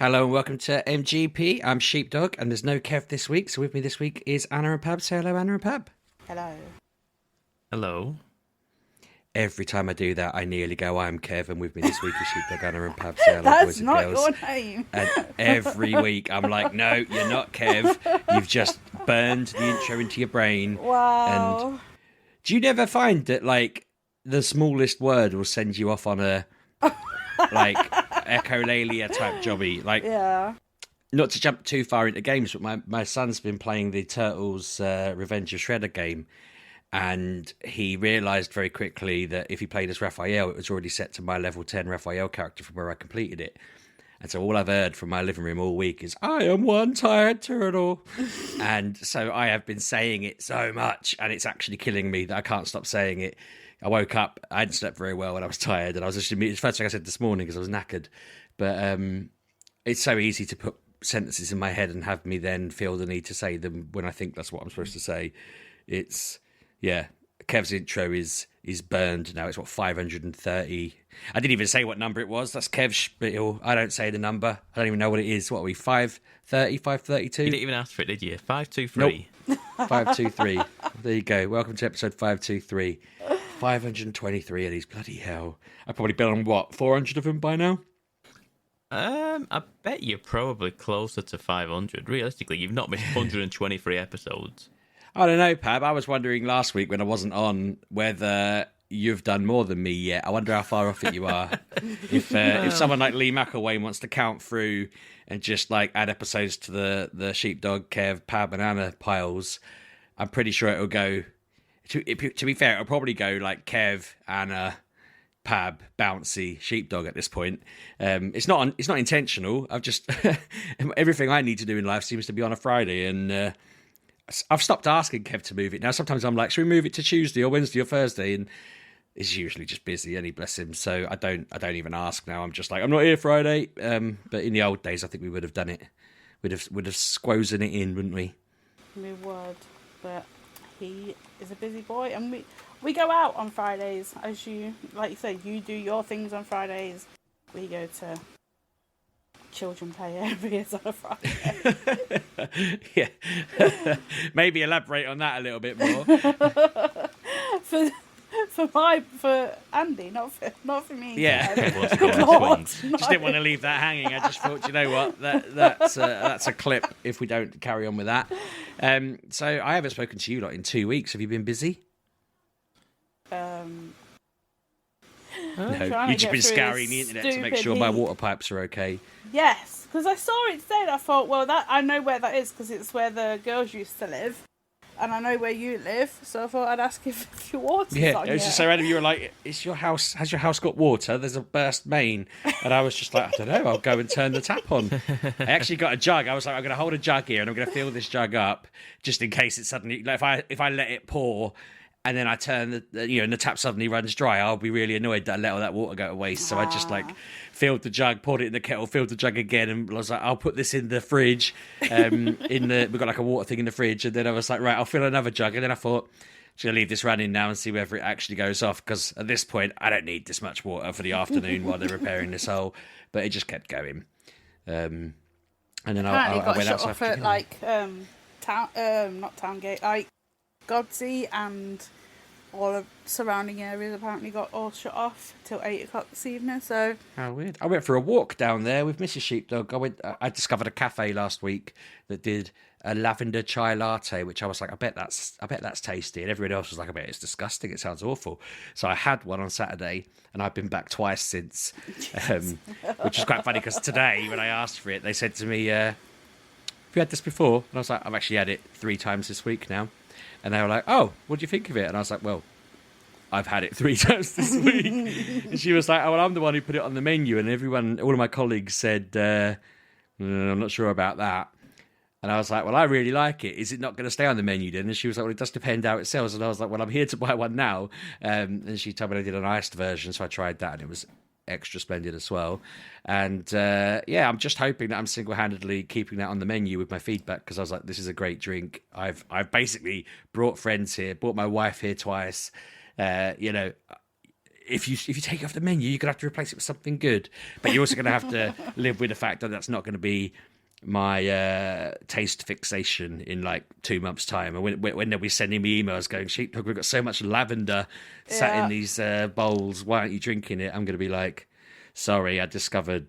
Hello and welcome to MGP. I'm Sheepdog and there's no Kev this week. So with me this week is Anna and Pab. Say hello, Anna and Pab. Hello. Hello. Every time I do that, I nearly go, I'm Kev, and with me this week is Sheepdog, Anna and Pab. Say hello, That's boys and not girls. your name. And every week I'm like, no, you're not Kev. You've just burned the intro into your brain. Wow. And do you never find that, like, the smallest word will send you off on a, like, echolalia type jobby? Like, Yeah. not to jump too far into games, but my son's been playing the Turtles Revenge of Shredder game, and he realised very quickly that if he played as Raphael, it was already set to my level 10 Raphael character from where I completed it. And so all I've heard from my living room all week is, I am one tired turtle. And so I have been saying it so much, and it's actually killing me that I can't stop saying it. I woke up, I hadn't slept very well when I was tired, and I was just it's the first thing I said this morning because I was knackered. But it's so easy to put sentences in my head and have me then feel the need to say them when I think that's what I'm supposed to say. It's, yeah, Kev's intro is burned now. It's what, 530. I didn't even say what number it was. That's Kev's spiel. I don't say the number. I don't even know what it is. What are we, 530, 532? You didn't even ask for it, did you? 523. Nope. 523. There you go. Welcome to episode 523. 523 of these, bloody hell. I've probably been on, what, 400 of them by now? I bet you're probably closer to 500. Realistically, you've not missed 123 episodes. I don't know, Pab. I was wondering last week when I wasn't on whether you've done more than me yet. I wonder how far off it you are. If someone like Lee McElwain wants to count through and just like add episodes to the Sheepdog, Kev, Pab and Anna piles, I'm pretty sure it'll go... To be fair, it'll probably go like Kev, Anna, Pab, Bouncy, Sheepdog at this point. It's not intentional. I've just... everything I need to do in life seems to be on a Friday, and... I've stopped asking Kev to move it now. Sometimes I'm like, should we move it to Tuesday or Wednesday or Thursday? And he's usually just busy, and he bless him. So I don't even ask now. I'm just like, I'm not here Friday. But in the old days, I think we would have done it. We'd have squozen it in, wouldn't we? We would, but he is a busy boy, and we go out on Fridays, as you like you said. You do your things on Fridays. We go to children play areas on a Friday. Yeah. Maybe elaborate on that a little bit more. for Andy, not for me. Yeah. Just didn't want to leave that hanging. I just thought, you know what, that's a clip if we don't carry on with that. So I haven't spoken to you lot in 2 weeks. Have you been busy? No, you've just been scouring the internet to make sure my water pipes are okay. Yes, because I saw it today and I thought, well, that I know where that is because it's where the girls used to live, and I know where you live, so I thought I'd ask if your water's on. Yeah, it was just so random. You were like, has your house got water? There's a burst main. And I was just like, I don't know, I'll go and turn the tap on. I actually got a jug. I was like, I'm going to hold a jug here and I'm going to fill this jug up just in case it suddenly, like if I let it pour and then I turn and the tap suddenly runs dry, I'll be really annoyed that I let all that water go to waste. So I just filled the jug, poured it in the kettle, filled the jug again, and I was like, I'll put this in the fridge. We've got like a water thing in the fridge, and then I was like, right, I'll fill another jug, and then I thought, I'm just gonna leave this running now and see whether it actually goes off, because at this point I don't need this much water for the afternoon while they're repairing this hole. But it just kept going. And then I went outside. Off at like not Towngate, like Godsey and all of surrounding areas apparently got all shut off till 8 o'clock this evening. So how weird! I went for a walk down there with Mrs. Sheepdog. I discovered a cafe last week that did a lavender chai latte, which I was like, I bet that's tasty, and everyone else was like, I bet it's disgusting. It sounds awful. So I had one on Saturday, and I've been back twice since, which is quite funny because today when I asked for it, they said to me, "Have you had this before?" And I was like, "I've actually had it 3 times this week now." And they were like, "Oh, what do you think of it?" And I was like, "Well, I've had it 3 times this week." And she was like, "Oh, well, I'm the one who put it on the menu." And all of my colleagues said, "I'm not sure about that." And I was like, "Well, I really like it. Is it not going to stay on the menu then?" And she was like, "Well, it does depend how it sells." And I was like, "Well, I'm here to buy one now." And she told me they did an iced version, so I tried that, and it was extra splendid as well. And I'm just hoping that I'm single-handedly keeping that on the menu with my feedback, because I was like, this is a great drink. I've basically brought friends here, brought my wife here twice. if you take it off the menu, you're gonna have to replace it with something good. But you're also gonna have to live with the fact that that's not going to be my taste fixation in like 2 months' time. And when they'll be sending me emails going, Sheepdog, we've got so much lavender sat in these bowls. Why aren't you drinking it? I'm going to be like, sorry, I discovered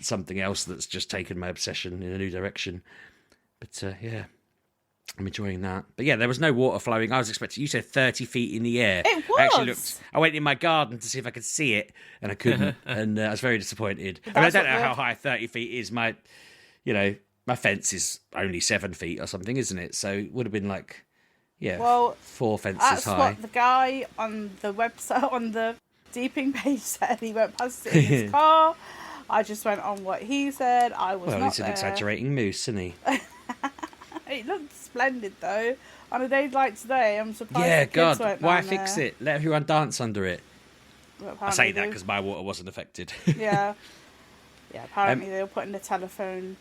something else that's just taken my obsession in a new direction. But yeah, I'm enjoying that. But yeah, there was no water flowing. I was expecting, you said 30 feet in the air. It was. I actually looked, I went in my garden to see if I could see it, and I couldn't. And I was very disappointed. I mean, I don't know how high 30 feet is. My fence is only 7 feet or something, isn't it? So it would have been like, 4 fences that's high. What the guy on the website, on the Deeping page said. He went past it in his car. I just went on what he said. I was not there. Well, he's an exaggerating moose, isn't he? It looked splendid, though. On a day like today, I'm surprised Yeah, the kids God, weren't why down fix there. it? Let everyone dance under it. Well, I say apparently that because my water wasn't affected. Yeah. Apparently they were putting the telephone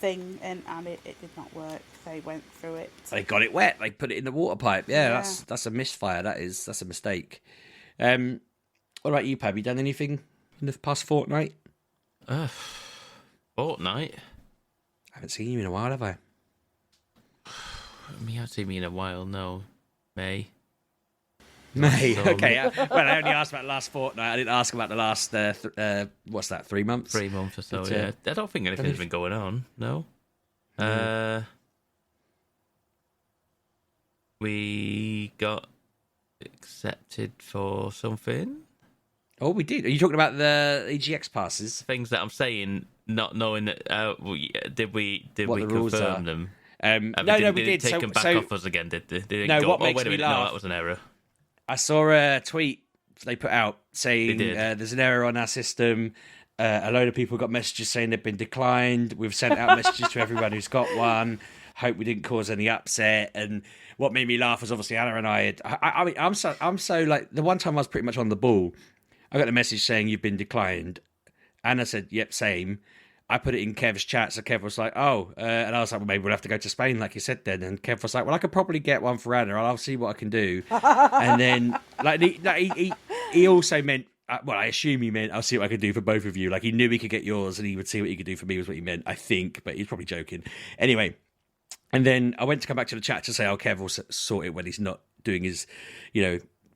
thing in, and it did not work. They went through it. They got it wet. They put it in the water pipe. Yeah. That's a misfire. That's a mistake. What about you, Pab? You done anything in the past fortnight? Fortnight? I haven't seen you in a while, have I? You haven't seen me in a while, no. May. Okay. Well, I only asked about the last fortnight. I didn't ask about the last, what's that, 3 months? 3 months or so, But, yeah. I don't think anything's been going on, no. We got accepted for something. Oh, we did. Are you talking about the EGX passes? Things that I'm saying, not knowing that. Did we What the rules are. confirm them? No, we did. Take them back off us again, did they? They didn't No, go, what makes wait a me minute, laugh- no, that was an error. I saw a tweet they put out saying They did. there's an error on our system. A load of people got messages saying they've been declined. We've sent out messages to everyone who's got one. Hope we didn't cause any upset. And what made me laugh was obviously Anna and I had. I mean, I'm so like the one time I was pretty much on the ball. I got a message saying you've been declined. Anna said, "Yep, same." I put it in Kev's chat, so Kev was like, "Oh," and I was like, "Well, maybe we'll have to go to Spain, like you said then." And Kev was like, "Well, I could probably get one for Anna. I'll see what I can do." And then, like, he also meant, well, I assume he meant, "I'll see what I can do for both of you." Like, he knew he could get yours, and he would see what he could do for me. Was what he meant, I think, but he's probably joking. Anyway, and then I went to come back to the chat to say, "Oh, Kev will sort it when he's not doing his,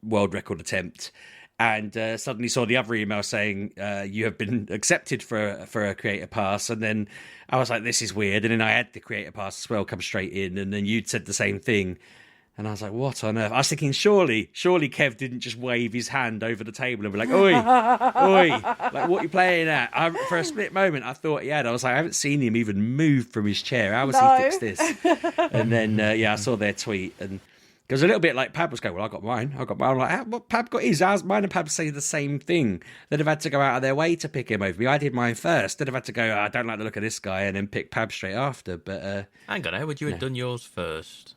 world record attempt." And suddenly saw the other email saying you have been accepted for a creator pass, and then I was like, "This is weird." And then I had the creator pass as well come straight in, and then you'd said the same thing, and I was like, "What on earth?" I was thinking, surely Kev didn't just wave his hand over the table and be like, "Oi, oi!" Like, what are you playing at? For a split moment, I thought he had. I was like, I haven't seen him even move from his chair. How has he fixed this? And then I saw their tweet and. It was a little bit like Pab was going, "Well, I got mine. I'm like, what Pab got his? Mine and Pab say the same thing. They'd have had to go out of their way to pick him over me. I did mine first. They'd have had to go, I don't like the look of this guy, and then pick Pab straight after. But hang on, how would you have done yours first?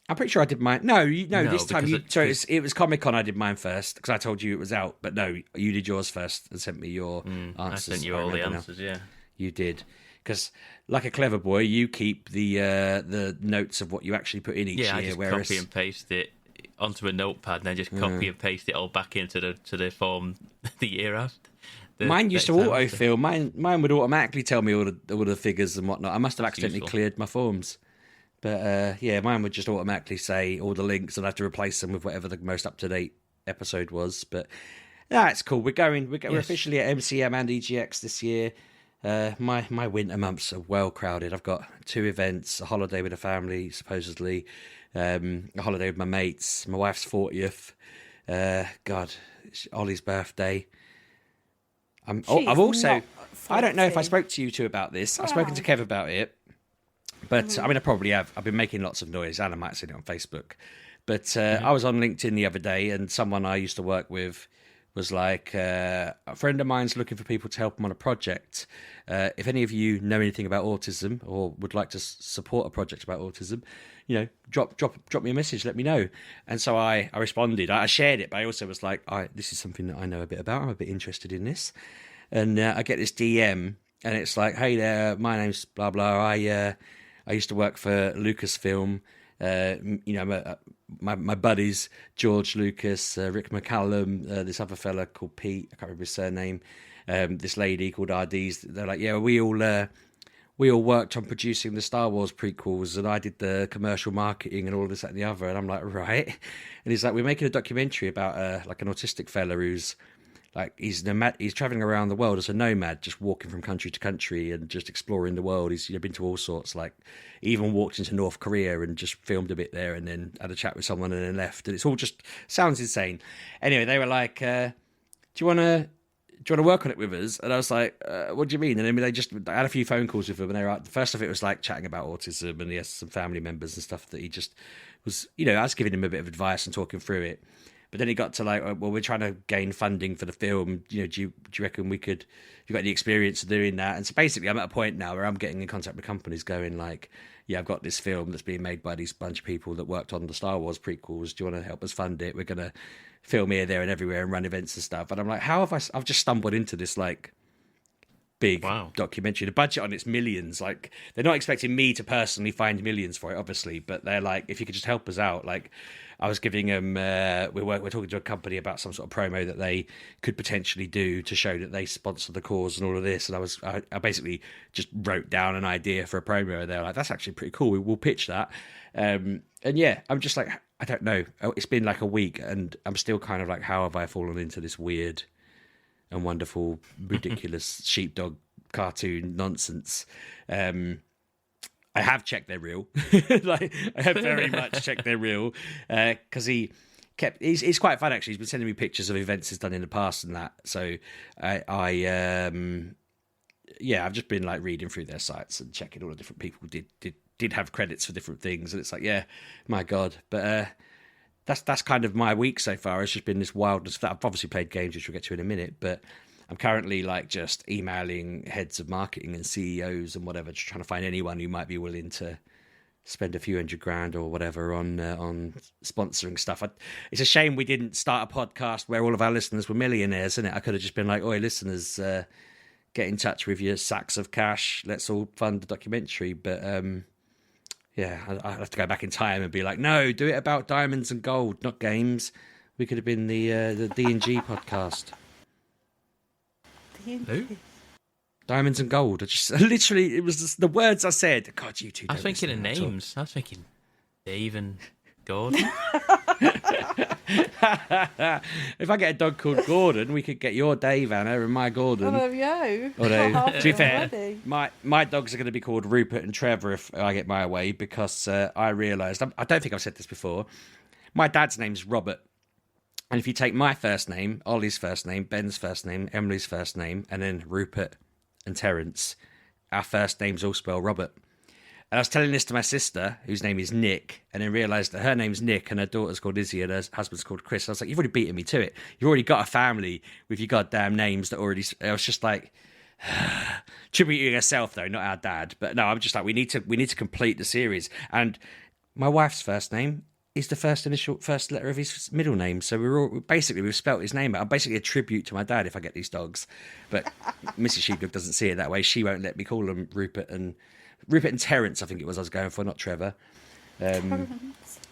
I'm pretty sure I did mine. No, this time because it was Comic-Con. I did mine first because I told you it was out. But no, you did yours first and sent me your answers. I sent you all the answers, yeah. You did. Because, like a clever boy, you keep the notes of what you actually put in each year. Yeah, I just copy and paste it onto a notepad and then just copy and paste it all back into the form the year after. Mine used to autofill. Mine would automatically tell me all the figures and whatnot. I must have accidentally cleared my forms. But mine would just automatically say all the links and I have to replace them with whatever the most up-to-date episode was. But it's cool. We're officially at MCM and EGX this year. My winter months are well crowded. I've got 2 events, a holiday with a family, supposedly, a holiday with my mates, my wife's 40th, Ollie's birthday. I don't know if I spoke to you two about this. I've spoken to Kev about it, but I mean, I probably have. I've been making lots of noise. Anna might have seen it on Facebook. But I was on LinkedIn the other day, and someone I used to work with was like, a friend of mine's looking for people to help him on a project. If any of you know anything about autism or would like to support a project about autism, drop me a message, let me know. And so I responded. I shared it, but I also was like, this is something that I know a bit about. I'm a bit interested in this. And I get this DM, and it's like, "Hey there, my name's blah blah. I used to work for Lucasfilm. My buddies, George Lucas, Rick McCallum, this other fella called Pete, I can't remember his surname, this lady called RDs. They're like, yeah, we all worked on producing the Star Wars prequels, and I did the commercial marketing and all this, that, and the other. And I'm like, right. And he's like, we're making a documentary about like an autistic fella who's like, he's traveling around the world as a nomad, just walking from country to country and just exploring the world. He's been to all sorts. Like, he even walked into North Korea and just filmed a bit there, and then had a chat with someone and then left. And it's all just sounds insane. Anyway, they were like, do you want to work on it with us? And I was like, what do you mean? And then I had a few phone calls with him, and they were like, the first of it was like chatting about autism, and he has some family members and stuff that he just was, I was giving him a bit of advice and talking through it. But then it got to like, well, we're trying to gain funding for the film. Do you reckon we could, have you got any experience of doing that? And so basically I'm at a point now where I'm getting in contact with companies going like, yeah, I've got this film that's being made by these bunch of people that worked on the Star Wars prequels. Do you want to help us fund it? We're going to film here, there and everywhere and run events and stuff. And I'm like, how have I've just stumbled into this like big documentary. The budget on it's millions. Like, they're not expecting me to personally find millions for it, obviously, but they're like, if you could just help us out. Like, I was giving them, we're talking to a company about some sort of promo that they could potentially do to show that they sponsor the cause and all of this. And I basically just wrote down an idea for a promo, and they're like, that's actually pretty cool. We'll pitch that. And yeah, I'm just like, I don't know. It's been like a week, and I'm still kind of like, how have I fallen into this weird and wonderful, ridiculous sheepdog cartoon nonsense? I have checked they're real. Like, I have very much checked they're real, because he's quite fun actually. He's been sending me pictures of events he's done in the past and that. So I've just been like reading through their sites and checking all the different people did have credits for different things, and it's like, yeah, my God. But that's kind of my week so far. It's just been this wildness. I've obviously played games, which we'll get to in a minute, but I'm currently like just emailing heads of marketing and CEOs and whatever, just trying to find anyone who might be willing to spend a few $100,000 or whatever on sponsoring stuff. It's a shame we didn't start a podcast where all of our listeners were millionaires, isn't it? I could have just been like, oi, listeners, get in touch with your sacks of cash. Let's all fund the documentary. But yeah, I have to go back in time and be like, no, do it about diamonds and gold, not games. We could have been the D&G podcast. Who? Diamonds and gold. I just literally, it was just the words I said. God, you two. I was thinking of names. I was thinking Dave and Gordon. If I get a dog called Gordon, we could get your Dave, Anna, and my Gordon. Oh, there we go. Although, to be fair, Already. my dogs are going to be called Rupert and Trevor if I get my way, because I realised, I don't think I've said this before, my dad's name's Robert. And if you take my first name, Ollie's first name, Ben's first name, Emily's first name, and then Rupert and Terence, our first names all spell Robert. And I was telling this to my sister, whose name is Nick, and then realised that her name's Nick and her daughter's called Izzy and her husband's called Chris. I was like, you've already beaten me to it. You've already got a family with your goddamn names that already... I was just like... tributing herself, though, not our dad. But no, I'm just like, we need to complete the series. And my wife's first name is the first letter of his middle name. So we've spelt his name out. I'm basically a tribute to my dad if I get these dogs. But Mrs. Sheepdog doesn't see it that way. She won't let me call them Rupert and Terence, I think it was I was going for, not Trevor.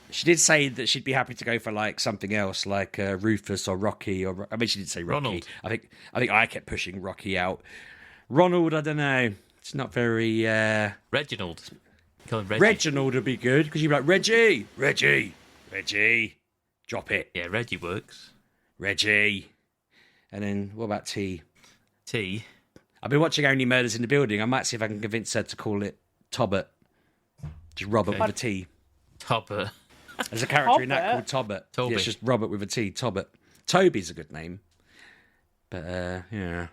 She did say that she'd be happy to go for like something else, like Rufus or Rocky, or I mean, she didn't say Rocky. Ronald. I think I kept pushing Rocky out. Ronald, I don't know. It's not very. Reginald. Call him Reggie. Reginald would be good, because you'd be like, Reggie, drop it. Yeah, Reggie works. Reggie. And then what about T? T. I've been watching Only Murders in the Building. I might see if I can convince her to call it Tobbert. Just Robert with a T. Topper. There's a character in that called Tobbert. Toby. Yeah, it's just Robert with a T, Tobbert. Toby's a good name. But, yeah.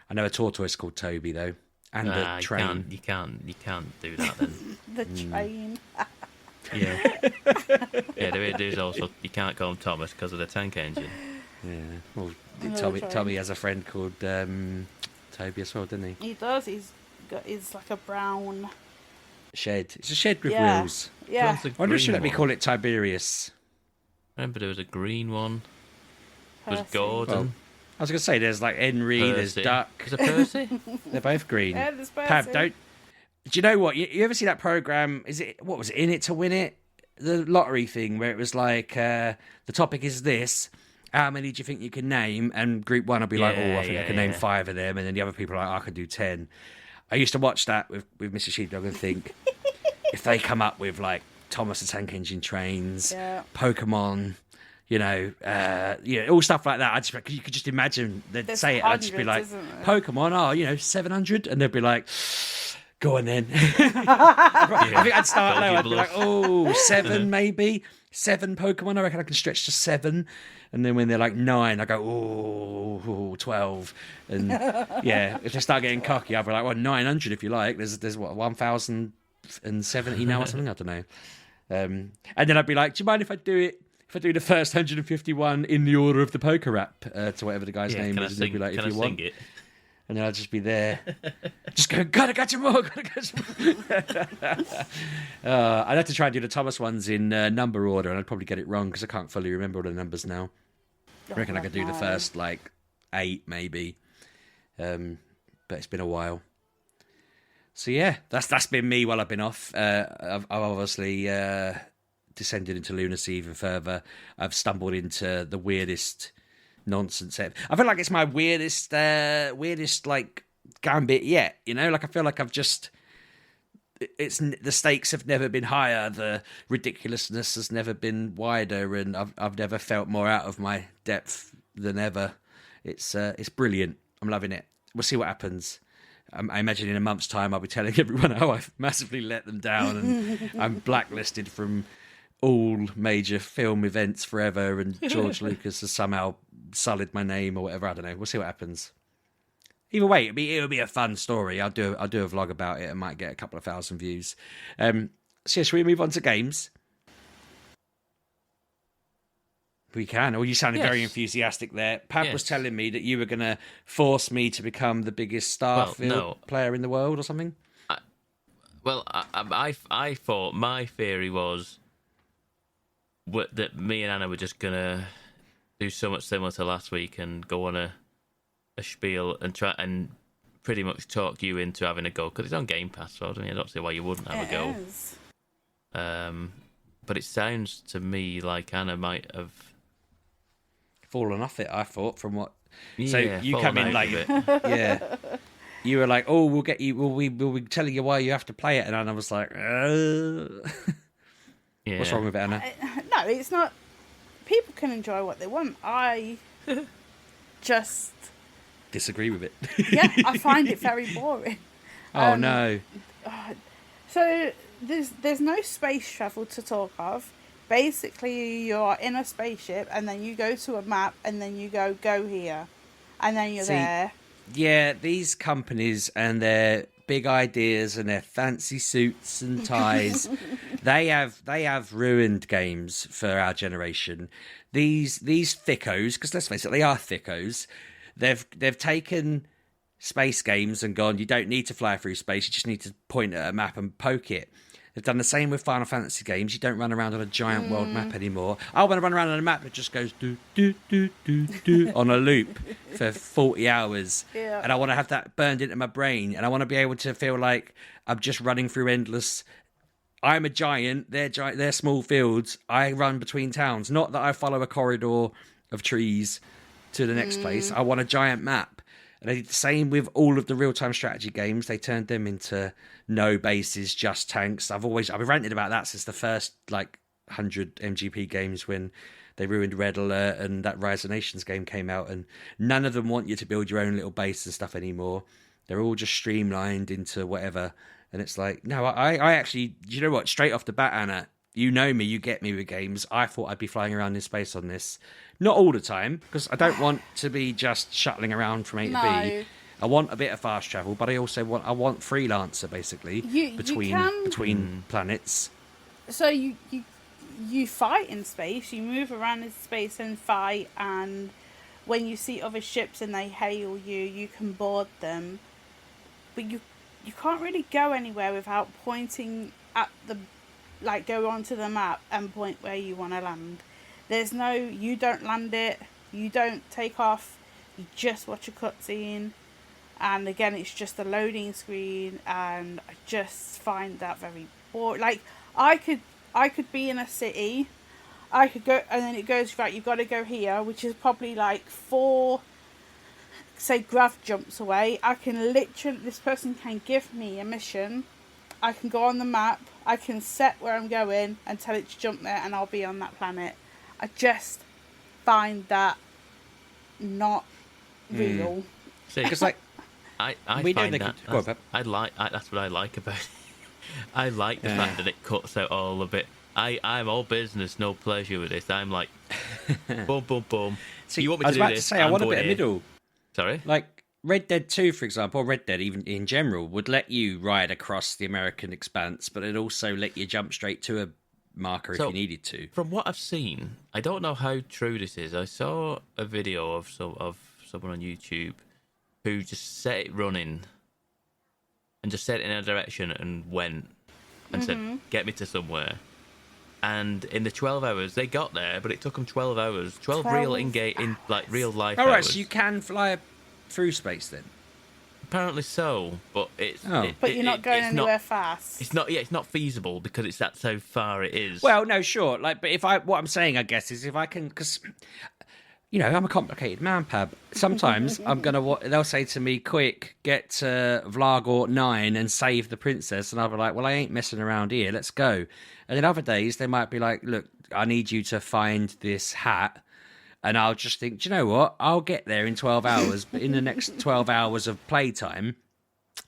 I know a tortoise called Toby, though. And a train. You can't do that then. The train. Yeah. Yeah, there's also, you can't call him Thomas because of the tank engine. Yeah. Well, Another Tommy has a friend called Toby as well, doesn't he? He does. He's like a brown... Shed. It's a shed with Yeah. wheels. Yeah. There's a I wonder if green should let me one. call it Tiberius. Remember there was a green one. There was Percy. Gordon. Well, I was going to say, there's like Henry, there's Percy. Duck. Is it Percy? They're both green. Yeah, there's Percy. Pav, do you know what? You ever see that program? What was it? In It to Win It? the lottery thing where it was like the topic is this. How many do you think you can name? And group one, I'd be like, I think I can name 5 of them. And then the other people are like, I could do 10. I used to watch that with Mr. Sheepdog and think, if they come up with like Thomas the Tank Engine trains, Pokemon, all stuff like that. You could just imagine they'd say it. I'd just be like, Pokemon, 700, and they'd be like, go on then. I think I'd start low. I'd be like, 7 maybe. 7 Pokemon. I reckon I can stretch to 7. And then when they're like 9, I go, 12. And if they start getting cocky, I'll be like, 900 if you like. There's what, 1,070 now or something? I don't know. And then I'd be like, do you mind if I do it? If I do the first 151 in the order of the poker rap to whatever the guy's name is, and they'd be like, if you want. It? And then I'd just be there, just go, gotta catch him more, gotta catch him more. I'd have to try and do the Thomas ones in number order, and I'd probably get it wrong because I can't fully remember all the numbers now. I reckon I could do the first, 8 maybe. But it's been a while. So yeah, that's been me while I've been off. I've obviously descended into lunacy even further. I've stumbled into the weirdest nonsense. I feel like it's my weirdest gambit yet. I feel like I've just. It's the stakes have never been higher. The ridiculousness has never been wider, and I've never felt more out of my depth than ever. It's brilliant. I'm loving it. We'll see what happens. I imagine in a month's time I'll be telling everyone how I've massively let them down, and I'm blacklisted from all major film events forever, and George Lucas has somehow sullied my name or whatever. I don't know. We'll see what happens. Either way, it'll be a fun story. I'll do a vlog about it. I might get a couple of 1,000 views. So yeah, should we move on to games? We can. Or you sounded very enthusiastic there. Pat was telling me that you were going to force me to become the biggest Starfield player in the world or something. I thought my theory was that me and Anna were just going to do so much similar to last week and go on a spiel and try and pretty much talk you into having a go, because it's on Game Pass, so I don't see why you wouldn't have a go. Is. But it sounds to me like Anna might have fallen off it, I thought, from what. Yeah, so you come in like, you were like, we'll get you. We'll be telling you why you have to play it, and Anna was like, What's wrong with it, Anna? No, it's not. People can enjoy what they want. I just disagree with it. I find it very boring. Oh no. So there's no space travel to talk of. Basically, you're in a spaceship, and then you go to a map, and then you go here, and then you're there. Yeah, these companies and their big ideas and their fancy suits and ties, they have ruined games for our generation. These thickos, because let's face it, they are thickos. They've taken space games and gone, you don't need to fly through space, you just need to point at a map and poke it. They've done the same with Final Fantasy games. You don't run around on a giant world map anymore. I want to run around on a map that just goes do do do do do on a loop for 40 hours. Yeah. And I want to have that burned into my brain. And I want to be able to feel like I'm just running through endless. I'm a giant. They're small fields. I run between towns. Not that I follow a corridor of trees to the next place. I want a giant map. And they did the same with all of the real-time strategy games. They turned them into no bases, just tanks. I've been ranting about that since the first 100 MGP games when they ruined Red Alert and that Rise of Nations game came out. And none of them want you to build your own little base and stuff anymore. They're all just streamlined into whatever. And it's like, no, I actually, you know what? Straight off the bat, Anna, you know me, you get me with games. I thought I'd be flying around in space on this. Not all the time, because I don't want to be just shuttling around from A to B. I want a bit of fast travel, but I also want freelancer, basically, between planets. So you fight in space, you move around in space and fight, and when you see other ships and they hail you, you can board them. But you can't really go anywhere without pointing at go onto the map and point where you want to land. You don't land it, you don't take off, you just watch a cutscene, and again it's just a loading screen, and I just find that very boring. I could I could be in a city, I could go, and then it goes, right, you've got to go here, which is probably like 4, say, grav jumps away. I can literally, this person can give me a mission. I can go on the map, I can set where I'm going and tell it to jump there, and I'll be on that planet. I just find that not real. Because like I we know find they that could- go on, Pep. that's what I like about it. I like the fact that it cuts out all of it. I'm all business, no pleasure with this. I'm like, boom, boom, boom. See, You want me I was to do about to this? say, I I'm want a going bit of here. middle. Sorry? Like Red Dead 2, for example, or Red Dead even in general, would let you ride across the American expanse, but it'd also let you jump straight to a marker if So, you needed to. From what I've seen, I don't know how true this is. I saw a video of someone on YouTube who just set it running and just set it in a direction and went and said, "Get me to somewhere." And in the 12 hours, they got there, but it took them 12 hours, 12 real 12 in like real life All right, hours. so you can fly through space then. Apparently so, but it's Oh. But you're not going it's anywhere fast. It's not feasible because it's that's how far it is. Well, no, sure. Like, but what I'm saying, I guess, is if I can, because I'm a complicated man, Pab. Sometimes they'll say to me, "Quick, get to Vlagor 9 and save the princess," and I'll be like, "Well, I ain't messing around here. Let's go." And then other days they might be like, "Look, I need you to find this hat." And I'll just think, do you know what? I'll get there in 12 hours, but in the next 12 hours of playtime,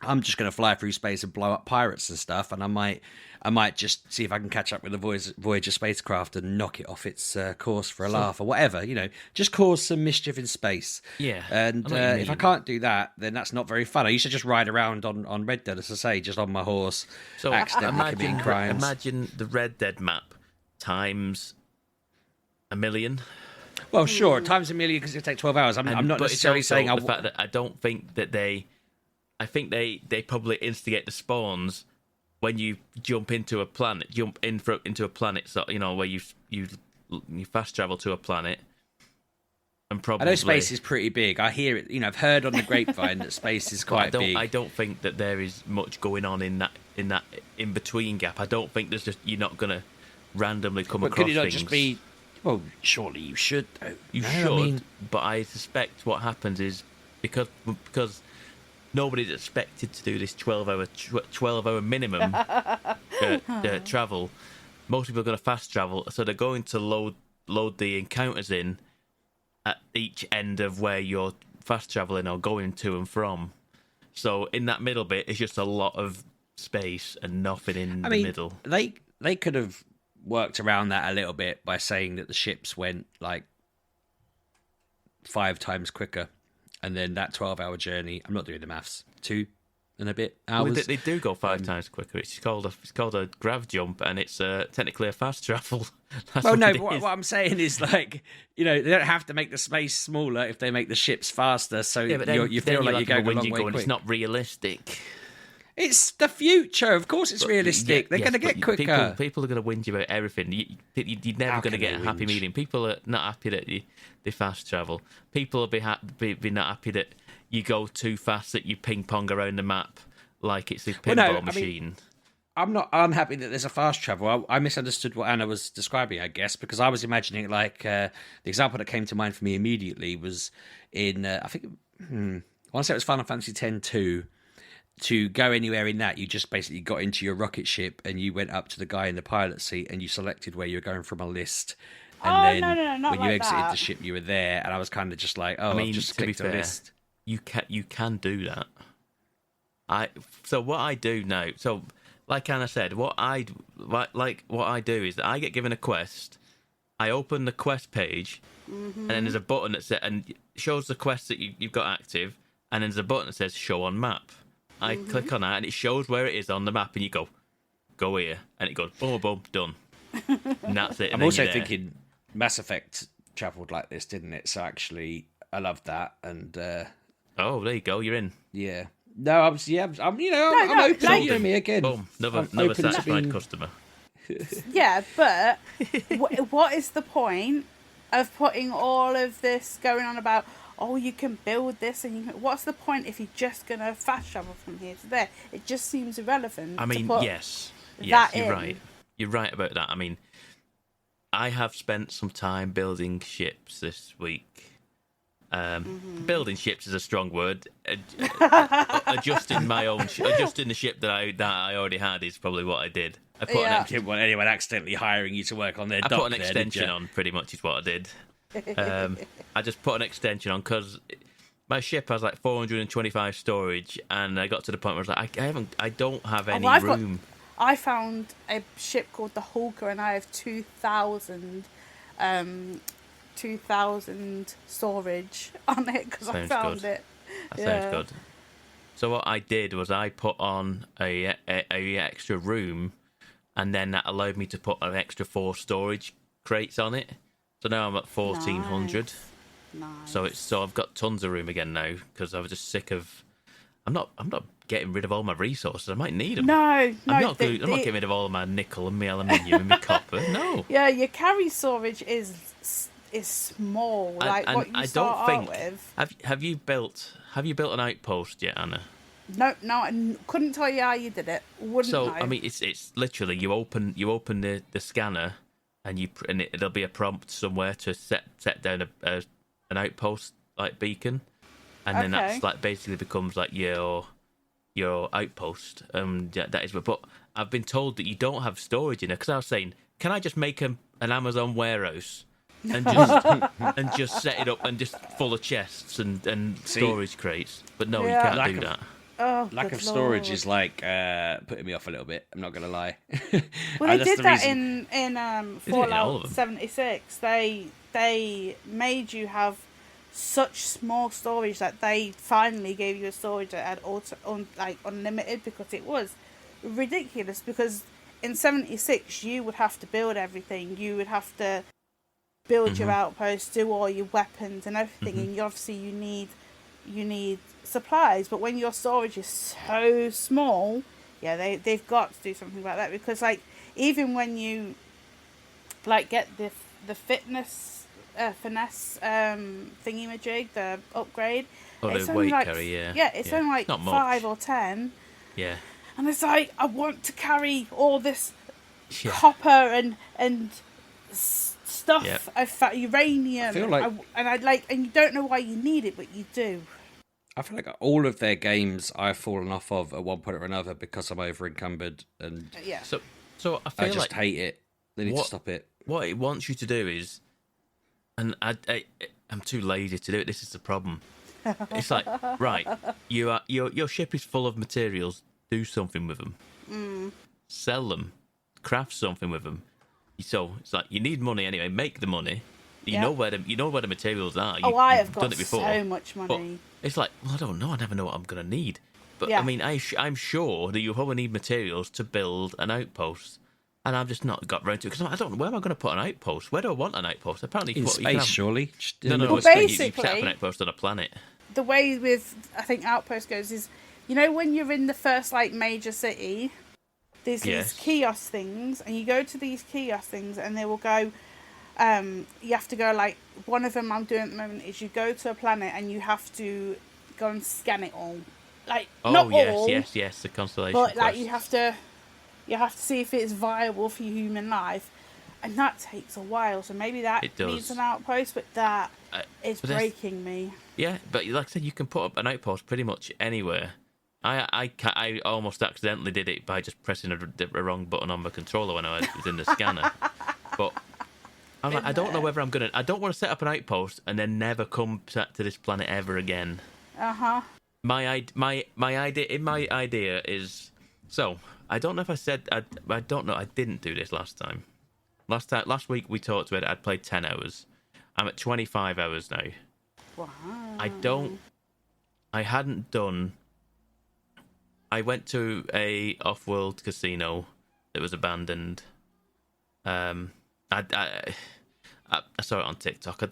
I'm just going to fly through space and blow up pirates and stuff. And I might just see if I can catch up with the Voyager spacecraft and knock it off its course for a laugh or whatever. Just cause some mischief in space. Yeah, And I know what you if I mean. can't do that, then that's not very fun. I used to just ride around on Red Dead, as I say, just on my horse, So accidentally committing crimes. imagine the Red Dead map times a million. Well, sure, times a million because it take 12 hours. I'm not But it's necessarily also saying the fact that I don't think that I think they probably instigate the spawns when you jump into a planet, into a planet, so where you fast travel to a planet, and probably I know space is pretty big. I hear it. I've heard on the grapevine that space is quite big. I don't think that there is much going on in that in between gap. I don't think you're not gonna randomly come But across could it not things. just be? Well, surely you should. Though. You No, should, I mean, but I suspect what happens is because nobody's expected to do this 12-hour minimum travel. Most people are going to fast travel, so they're going to load the encounters in at each end of where you're fast traveling or going to and from. So in that middle bit, it's just a lot of space and nothing in the middle. They could have worked around that a little bit by saying that the ships went like 5 times quicker, and then that 12-hour journey. I'm not doing the maths. 2 and a bit hours. Well, they do go 5 times quicker. It's called a grav jump, and it's technically a fast travel. That's Well, what no. it What is. I'm saying is, like, they don't have to make the space smaller if they make the ships faster. So Yeah, but then, you feel like you're going a long way quick. It's not realistic. It's the future. Of course, it's realistic. They're going to get but quicker. People are going to whinge about everything. You're never How going to can get a they happy whinge? medium. People are not happy that they fast travel. People will be not happy that you go too fast, that you ping pong around the map like it's a pinball Well, no, I mean, machine. I'm not unhappy that there's a fast travel. I misunderstood what Anna was describing, I guess, because I was imagining like the example that came to mind for me immediately was in I think I want to say it was Final Fantasy X-2. To go anywhere in that, you just basically got into your rocket ship and you went up to the guy in the pilot seat and you selected where you were going from a list. And Oh, no, not when you like exited that. the ship, you were there. And I was kind of just like, I've just to be clicked a fair, list. you can do that. So what I do now, so like Anna said, what I do is that I get given a quest, I open the quest page, and then there's a button that says and shows the quest that you've got active, and then there's a button that says show on map. I click on that and it shows where it is on the map, and you go here, and it goes boom, boom, done, and that's it. And I'm then also you're there. thinking Mass Effect travelled like this, didn't it? So actually, I love that. And Oh, there you go, you're in. yeah. No, I'm open. like- To me again. Boom, another I'm open to satisfied being- customer. Yeah, but what is the point of putting all of this going on about, oh, you can build this, and what's the point if you're just going to fast travel from here to there? It just seems irrelevant. I mean, to put yes, that you're in. right. you're right about that. I mean, I have spent some time building ships this week. Building ships is a strong word. Adjusting the ship that I already had is probably what I did. I put I didn't want anyone accidentally hiring you to work on their dock. I put an extension on, pretty much is what I did. I just put an extension on because my ship has like 425 storage, and I got to the point where I was like, I don't have any room. I found a ship called the Hulker, and I have 2,000 storage on it because I found it. That sounds good. So what I did was I put on a extra room, and then that allowed me to put an extra 4 storage crates on it. So now I'm at 1,400. Nice. So I've got tons of room again now because I was just sick of. I'm not getting rid of all my resources. I might need them. I'm not getting rid of all of my nickel and my aluminium and my copper. No. Yeah, your carry storage is small. Like what you start out with. Have you built an outpost yet, Anna? No, I couldn't tell you how you did it. Wouldn't know. I mean, it's literally you open the scanner, and there'll be a prompt somewhere to set down an outpost like beacon, and then that's like basically becomes like your outpost. That is. But I've been told that you don't have storage in it because I was saying, can I just make an Amazon warehouse? And just set it up and just full of chests and storage crates. But no, you can't do that. Lack of storage is like putting me off a little bit. I'm not going to lie. Well, they did that in Fallout 76. They made you have such small storage that they finally gave you a storage that had unlimited, because it was ridiculous. Because in 76 you would have to build everything. You would have to build your outposts, do all your weapons and everything, and obviously you need supplies. But when your storage is so small, they've got to do something about that, because like even when you like get the finesse thingy-majig, the upgrade, it's only like it's only like 5 or 10, and it's like, I want to carry all this copper and stuff, uranium, I feel like, and you don't know why you need it, but you do. I feel like all of their games I've fallen off of at one point or another because I'm over encumbered, and so I feel I just hate it. They need to stop it. What it wants you to do is, and I'm too lazy to do it. This is the problem. It's like, right, your ship is full of materials. Do something with them. Sell them. Craft something with them. So it's like, you need money anyway. Make the money. You know where the materials are. I have got so much money. But it's like, well, I don't know. I never know what I'm gonna need. But I mean, I'm sure that you probably need materials to build an outpost, and I've just not got round to it because I don't know, where am I going to put an outpost? Where do I want an outpost? Apparently, in space, surely. No. Well, basically, you set up an outpost on a planet. The way with I think outpost goes is, when you're in the first like major city, there's these kiosk things, and you go to these kiosk things, and they will go. You have to go, like, one of them I'm doing at the moment is you go to a planet and you have to go and scan it all. Like, not all. Yes, the constellation. But like you have to see if it's viable for human life, and that takes a while. So maybe that needs an outpost, but that is breaking me. Yeah, but like I said, you can put up an outpost pretty much anywhere. I almost accidentally did it by just pressing the wrong button on my controller when I was in the scanner, but. I'm like, I don't know whether I don't want to set up an outpost and then never come to this planet ever again. My idea is, so I don't know if I said I don't know. I didn't do this last time. Last week we talked about it. I'd played 10 hours. I'm at 25 hours now. Wow. I hadn't done. I went to a off-world casino that was abandoned. I saw it on TikTok.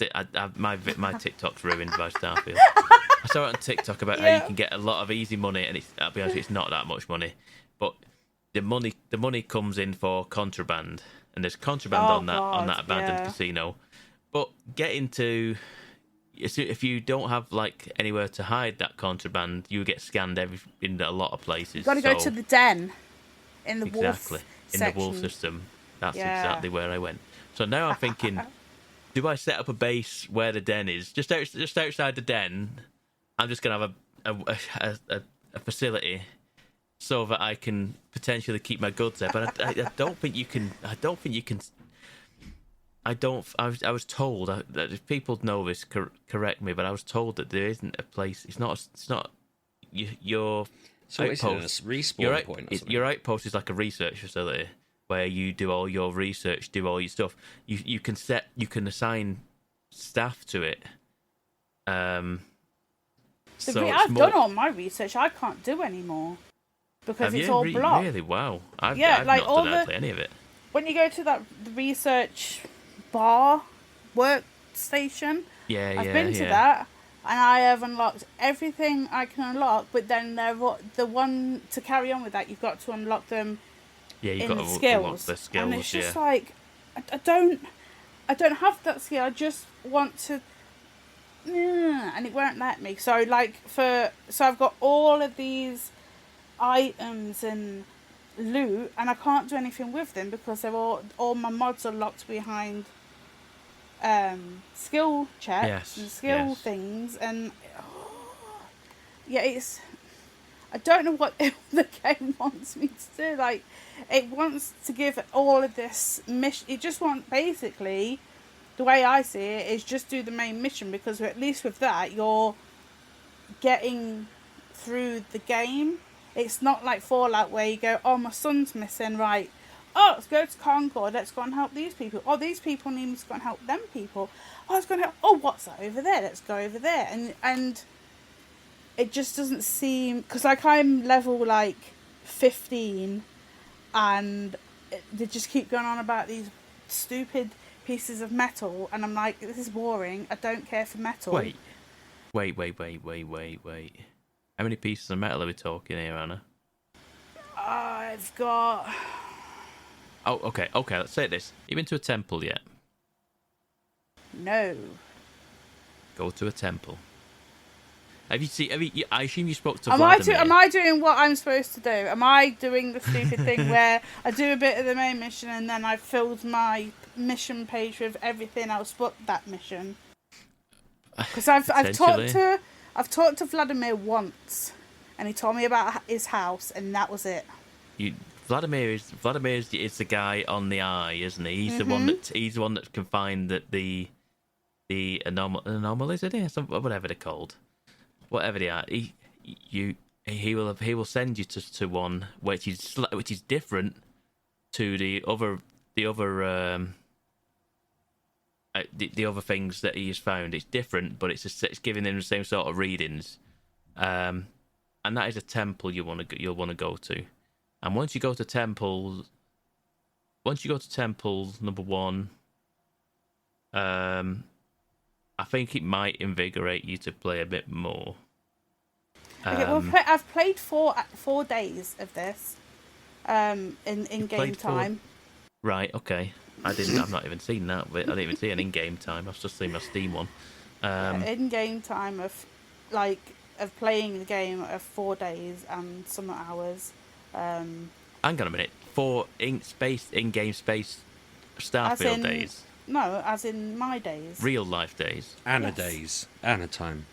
My TikTok's ruined by Starfield. I saw it on TikTok about how you can get a lot of easy money, and I'll be honest, it's not that much money, but the money comes in for contraband, and there's contraband on that abandoned casino. But if you don't have like anywhere to hide that contraband, you get scanned in a lot of places. You've got to go to the den in the wolf in the wall system. That's exactly where I went. So now I'm thinking, do I set up a base where the den is? Just outside the den, I'm just going to have a facility so that I can potentially keep my goods there. But I don't think you can. I was told that if people know this, correct me. But I was told that there isn't a place. It's not your. So it's a respawn point. Or your outpost is like a research facility where you do all your research, do all your stuff. You can assign staff to it. I've done all my research. I can't do anymore because it's all blocked. Really? Wow. I've not done hardly any of it. When you go to the research bar workstation, I've been to that, and I have unlocked everything I can unlock. But then the one to carry on with that, you've got to unlock them. Yeah, you've got to unlock the skills. And it's just like I don't have that skill. I just want to. And it won't let me. So I've got all of these items and loot, and I can't do anything with them because they're all my mods are locked behind skill checks and skill things, and it's. I don't know what the game wants me to do. Like, it wants to give all of this mission. It just wants, basically, the way I see it, is just do the main mission, because at least with that, you're getting through the game. It's not like Fallout where you go, oh, my son's missing, right. Oh, let's go to Concord. Let's go and help these people. Oh, these people need me to go and help them people. Oh, let's go and help. Oh, what's that over there? Let's go over there. And it just doesn't seem, because I'm level 15, and they just keep going on about these stupid pieces of metal, and I'm like, this is boring. I don't care for metal. Wait. How many pieces of metal are we talking here, Anna? I've got. Oh, okay. Let's say this. You been to a temple yet? No. Go to a temple. Have you seen? I assume you spoke to Vladimir. Am I doing what I'm supposed to do? Am I doing the stupid thing where I do a bit of the main mission and then I filled my mission page with everything else but that mission? Because I've talked to Vladimir once, and he told me about his house, and that was it. Vladimir is the guy on the eye, isn't he? He's the one that can find the anomalies, isn't he? Whatever they're called. Whatever they are, he will send you to one which is different to the other things that he has found. It's different, but it's giving him the same sort of readings, and that is a temple you'll want to go to. And once you go to temple number 1, I think it might invigorate you to play a bit more. Okay, well, I've played 4 days of this in game time. Right, okay. I've not even seen that. But I didn't even see an in-game time. I've just seen my Steam one. In-game time of playing the game of 4 days and some hours. Hang on a minute. 4 in-game space Starfield days. No, as in my days. Real life days. Anna days. Anna time.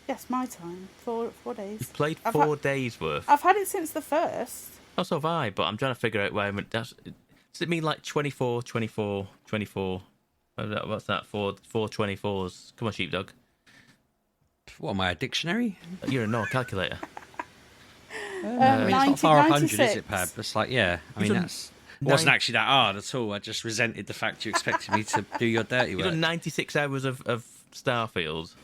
Yes, my time. 4 days. You've played 4 days worth? I've had it since the 1st. Oh, so have I, but I'm trying to figure out why does it mean 24? What's that? 4 24s. Come on, Sheepdog. What am I, a dictionary? You're a calculator. It's not far off 100, is it, Pab? It's it wasn't actually that hard at all. I just resented the fact you expected me to do your dirty work. You've done 96 hours of Starfield.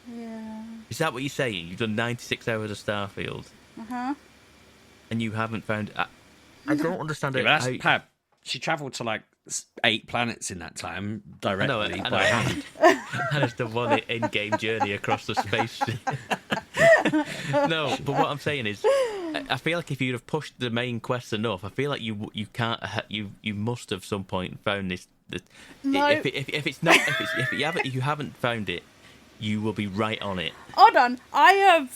Yeah. Is that what you're saying? You've done 96 hours of Starfield? Uh-huh. And you haven't found... I don't understand it. That's Pab. She travelled to 8 planets in that time directly by hand. And it's the one in-game journey across the space. No, but what I'm saying is, I feel like if you'd have pushed the main quest enough, I feel like you must have some point found this. No. If you haven't found it, you will be right on it. Hold on, I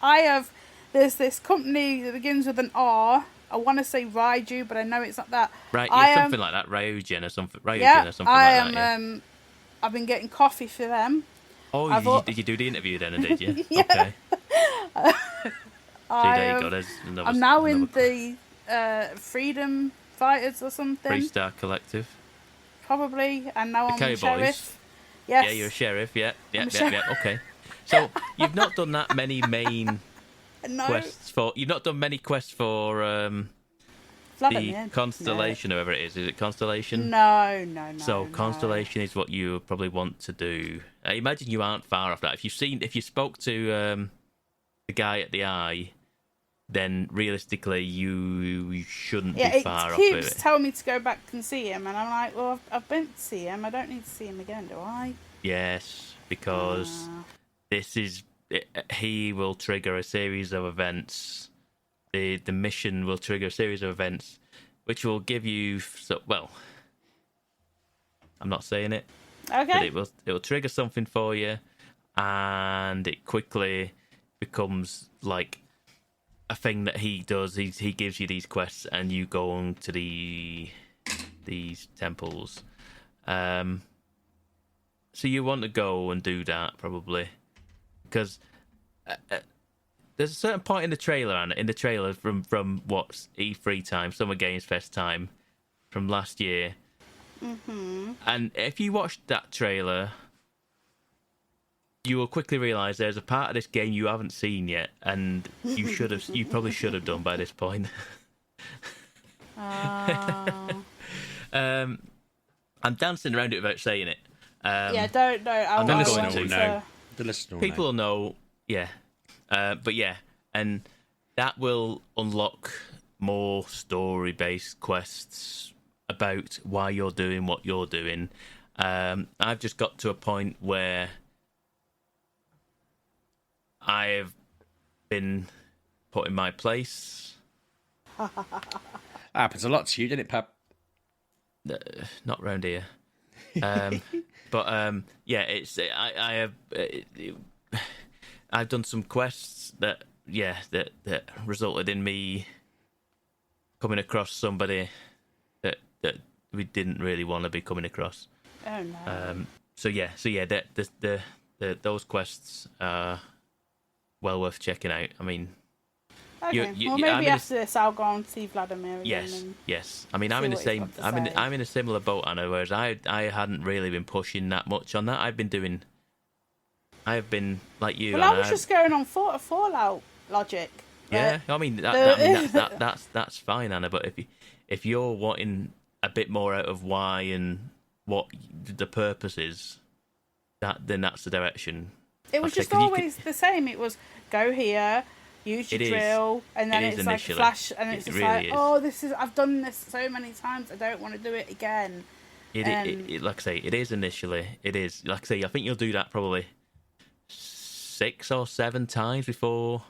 have. There's this company that begins with an R I want to say Raiju, but I know it's not that. Right, I yeah, am, something like that. Ryujin or something. Ryujin yeah, or something I like am. that. Yeah. I've been getting coffee for them. Oh, did you do the interview then, did you? Yeah. Okay. See, there you go. There's another. I'm now in another the Freedom Fighters or something. Freestar Collective. Probably, and now I'm a Cowboys. sheriff. Yes. Yeah, you're a sheriff. Yeah. I'm a sheriff. Okay. So you've not done that many main No. quests for. You've not done many quests for the Vladimir. Constellation, or whoever it is. Is it Constellation? No. So Constellation is what you probably want to do. I imagine you aren't far off that. If you spoke to the guy at the eye, then realistically you shouldn't be far off it with keeps it. telling me to go back and see him, and I'm like, well, I've been to see him. I don't need to see him again, do I? Yes, because he will trigger a series of events. The mission will trigger a series of events, which will give you. I'm not saying it. Okay. But it will trigger something for you, and it quickly becomes like a thing that he does. He gives you these quests, and you go on to these temples. So you want to go and do that probably, because there's a certain point in the trailer, and in the trailer from what's E3 time, Summer Games Fest time, from last year. Mm-hmm. And if you watched that trailer, you will quickly realise there's a part of this game you haven't seen yet, and you probably should have done by this point. I'm dancing around it without saying it. Don't. I'm not going to know. The listener will People will know, yeah. But yeah, and that will unlock more story-based quests about why you're doing what you're doing. I've just got to a point where I've been put in my place. Happens a lot to you, didn't it, Pab? Not round here. But yeah, it's I've done some quests that resulted in me coming across somebody that we didn't really want to be coming across. Oh no. So yeah, those quests are well worth checking out. I mean, okay. Maybe after this, I'll go and see Vladimir again. Yes. I mean, I'm in the same. I'm in a similar boat, Anna. Whereas I hadn't really been pushing that much on that. I have been like you. Well, I was just going on Fallout logic. Yeah, I mean that's fine, Anna. But if you're wanting a bit more out of why and what the purpose is, then that's the direction. It was just always the same. It was go here, use your drill, and then it's like flash, and it's just like, oh, I've done this so many times, I don't want to do it again. Like I say, it is initially. It is like I say. I think you'll do that probably 6 or 7 times before.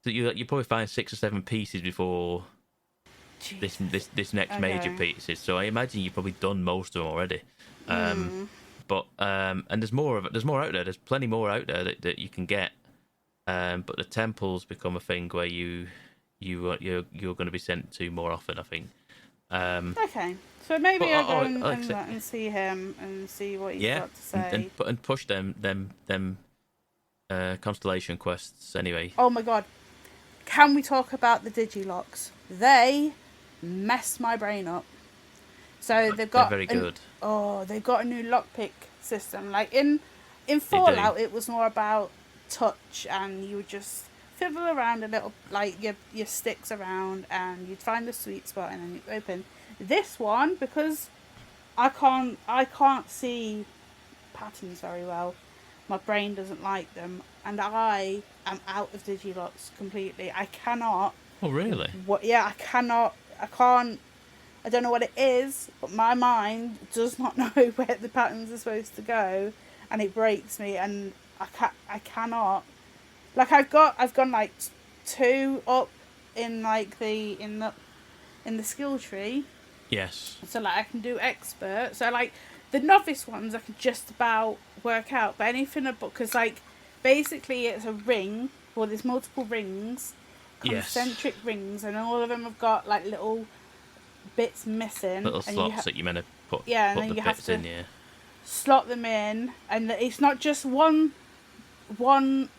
So you probably find 6 or 7 pieces before this next major pieces. So I imagine you've probably done most of them already. But and there's more of it. There's more out there. There's plenty more out there that you can get. But the temples become a thing where you're going to be sent to more often, I think. Okay, so maybe I'll go and see him and see what he's got to say. And push them constellation quests anyway. Oh my god, can we talk about the Digilocks? They mess my brain up. So they've got very good. They've got a new lockpick system. Like in Fallout, it was more about touch, and you would just fiddle around a little, like your sticks around, and you'd find the sweet spot, and then you open. This one, because I can't see patterns very well. My brain doesn't like them, and I am out of Digilocks completely. I cannot. Oh really? I cannot. I can't. I don't know what it is, but my mind does not know where the patterns are supposed to go, and it breaks me. And I cannot. Like I've gone like 2 up in like in the skill tree. Yes. So like I can do expert. So like the novice ones I can just about work out, but anything about, because like basically it's a ring, or there's multiple rings, concentric rings, and all of them have got like little bits missing. Little and slots that you're meant to put, and put then the you have bits to in, yeah. slot them in, and it's not just one bit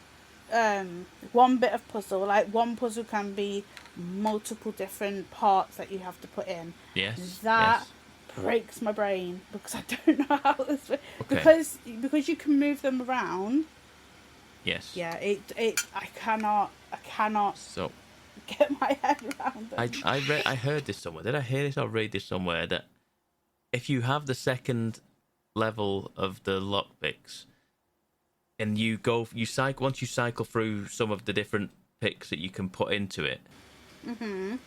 of puzzle. Like one puzzle can be multiple different parts that you have to put in. Yes. That breaks my brain because I don't know how this because you can move them around. Yes. Yeah, I cannot So get my head around them. I heard this somewhere. Did I hear this or read this somewhere that if you have the second level of the lockpicks and once you cycle through some of the different picks that you can put into it,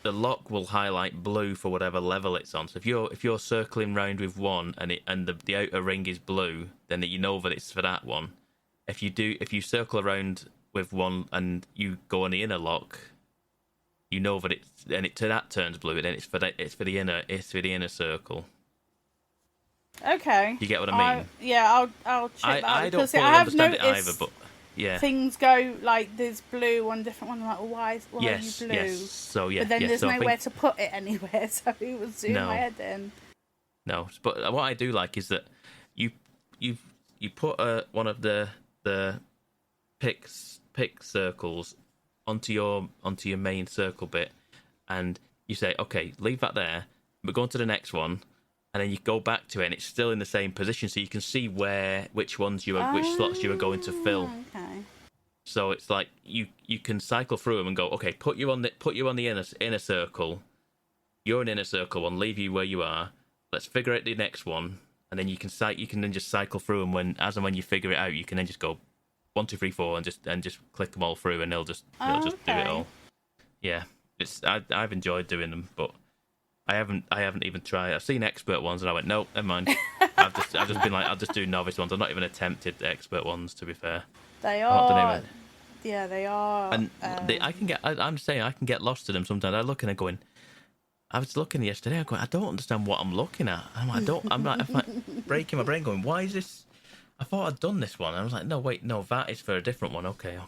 the lock will highlight blue for whatever level it's on. So if you're circling round with one and the outer ring is blue, then you know that it's for that one. If you circle around with one and you go on the inner lock, you know that that turns blue, and then it's for the inner circle. Okay. You get what I mean? I'll check that out. I don't fully I have understand it noticed either, but yeah. things go like there's blue on different ones. I'm like, well, why are you blue? Yes. So yeah. But then there's so nowhere to put it anywhere, so it would zoom my head in. No, but what I do like is that you put one of the pick circles onto your main circle bit, and you say, okay, leave that there, but go on to the next one, and then you go back to it, and it's still in the same position, so you can see which slots you are going to fill. Okay. So it's like you can cycle through them and go, okay, put you on the inner circle. You're an inner circle one. Leave you where you are. Let's figure out the next one, and then you can then just cycle through them when you figure it out. You can then just go 1, 2, 3, 4, and just click them all through, and they'll just do it all. Yeah, I've enjoyed doing them, but I haven't even tried. I've seen expert ones, and I went, nope, never mind. I've just been like, I'll just do novice ones. I've not even attempted the expert ones, to be fair. They are. Yeah, they are. And I'm saying I can get lost to them sometimes. I look and I'm going. I was looking yesterday. I'm going. I don't understand what I'm looking at. I'm like breaking my brain, going, why is this? I thought I'd done this one. I was like, no, wait, no, that is for a different one. Okay.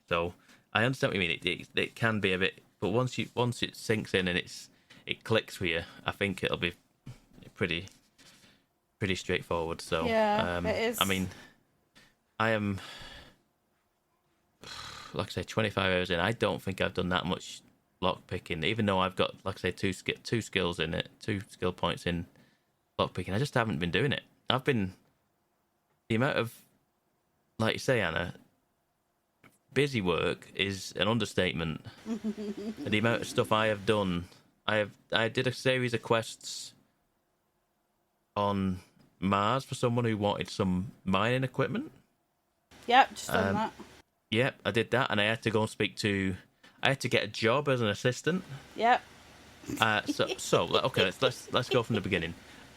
So I understand what you mean. It can be a bit, but once it sinks in and it clicks for you, I think it'll be pretty straightforward. So yeah, it is. I mean, I am, like I say, 25 hours in. I don't think I've done that much lock picking, even though I've got, like I say, two skills in it, 2 skill points in lock picking. I just haven't been doing it. The amount of, like you say, Anna, busy work is an understatement. The amount of stuff I have done. I did a series of quests on Mars for someone who wanted some mining equipment. Yep, just done that. Yep, I did that, and I had to go and I had to get a job as an assistant. Yep. So okay, let's go from the beginning.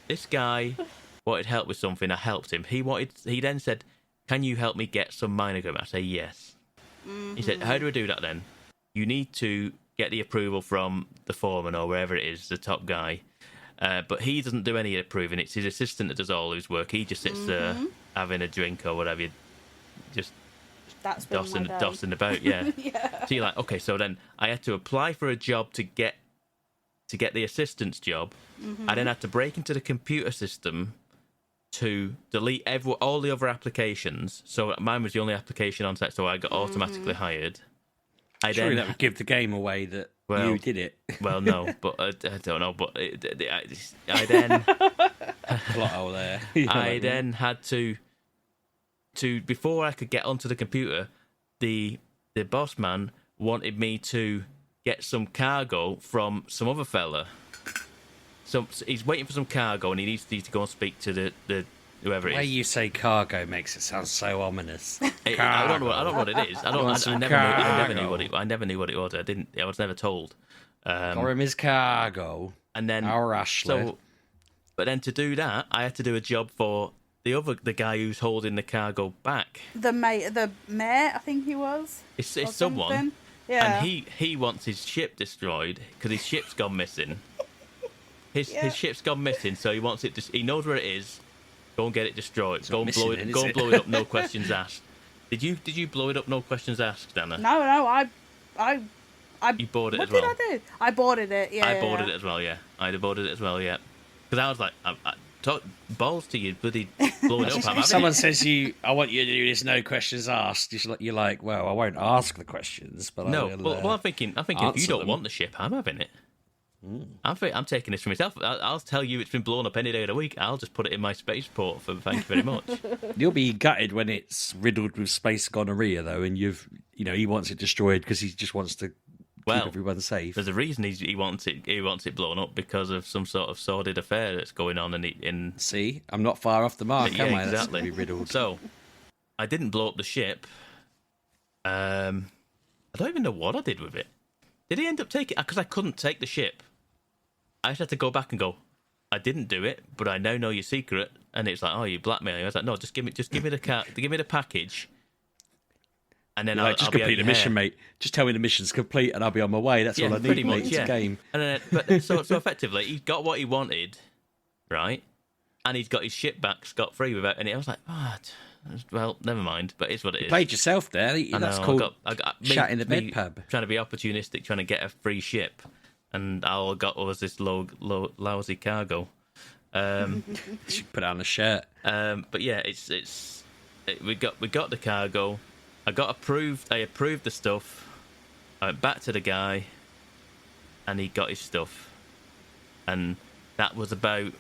This guy wanted help with something. I helped him. He then said, "Can you help me get some mining equipment?" I say yes. Mm-hmm. He said, "How do I do that then?" You need to get the approval from the foreman or wherever it is, the top guy. But he doesn't do any approving. It's his assistant that does all his work. He just sits there having a drink or whatever. Just dossing about, yeah. Yeah. So you're like, okay, so then I had to apply for a job to get the assistant's job. I then had to break into the computer system to delete all the other applications. So mine was the only application on set, so I got automatically hired. Surely that would give the game away that you did it. Well, no, but I don't know. But I then plot hole there. I then had to before I could get onto the computer, the boss man wanted me to get some cargo from some other fella. So he's waiting for some cargo, and he needs to go and speak to the whoever it is. The way you say cargo makes it sound so ominous. I don't know what it is. I never knew what it was. I was never told. Got him his cargo. And then our Ashley. But then to do that, I had to do a job for the guy who's holding the cargo back. The mayor, I think he was. It's someone. Something. Yeah. And he wants his ship destroyed because his ship's gone missing. His ship's gone missing, so he wants it. He knows where it is. Go and get it destroyed. Go and blow it up. No questions asked. Did you blow it up? No questions asked, Anna? No. I You boarded it What as well. did I do? I boarded it. Yeah. I boarded it as well. Yeah, I'd have boarded it as well. Yeah, because I was like, balls to you, bloody blowing it up. I'm having If someone it. says I want you to do this, no questions asked. You're like, well, I won't ask the questions, but No, I will. well, I'm thinking if you answer don't them. want the ship, I'm having it. I'm taking this for myself. I'll tell you it's been blown up any day of the week. I'll just put it in my spaceport for thank you very much. You'll be gutted when it's riddled with space gonorrhea, though, and he wants it destroyed because he just wants to keep everyone safe. There's a reason he wants it blown up because of some sort of sordid affair that's going on in. See, I'm not far off the mark, am I? That's Exactly. gonna be riddled. So, I didn't blow up the ship. I don't even know what I did with it. Did he end up taking? Because I couldn't take the ship. I just had to go back and go, I didn't do it, but I now know your secret. And it's like, oh, you blackmail. I was like, no, just give me the package. And then I'll just be complete the mission, mate. Just tell me the mission's complete, and I'll be on my way. That's all I need, pretty mate. much, It's a game. And then, but so effectively, he got what he wanted, right? And he's got his ship back scot-free without any. I was like, well, never mind. But it's what it is. Played yourself there. That's called chat in the bed pub. Trying to be opportunistic, trying to get a free ship. And all I got was this lousy cargo. You should put it on a shirt. But yeah, we got the cargo. I approved the stuff. I went back to the guy, and he got his stuff. And that was about.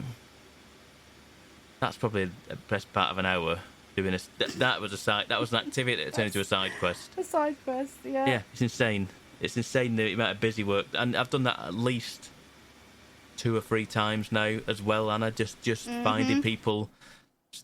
That's probably the best part of an hour doing this. That was an activity that turned into a side quest. A side quest, yeah. Yeah, it's insane. It's insane the amount of busy work, and I've done that at least 2 or 3 times now as well. And I just finding people.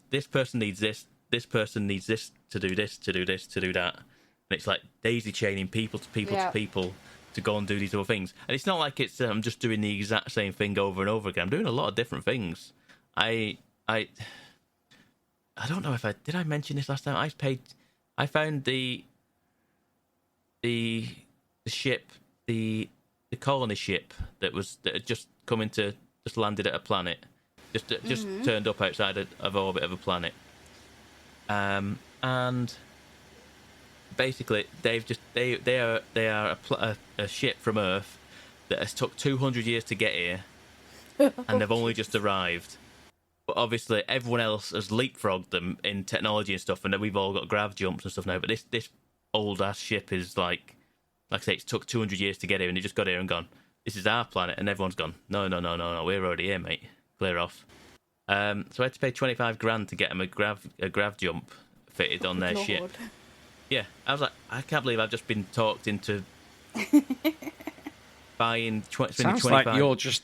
This person needs this. This person needs this to do this, to do this, to do that. And it's like daisy chaining people to people to people to go and do these other things. And it's not like it's I'm just doing the exact same thing over and over again. I'm doing a lot of different things. I don't know if did I mention this last time. I found the ship, the colony ship that had just landed at a planet, just turned up outside of orbit of a planet, and basically they are a ship from Earth that has took 200 years to get here, and they've only just arrived. But obviously everyone else has leapfrogged them in technology and stuff, and then we've all got grav jumps and stuff now. But this old ass ship is like I say, it took 200 years to get here, and it just got here and gone, this is our planet, and everyone's gone, no, we're already here, mate. Clear off. So I had to pay 25 grand to get them a grav jump fitted on their ship. Yeah, I was like, I can't believe I've just been talked into buying. Sounds 25. like you're just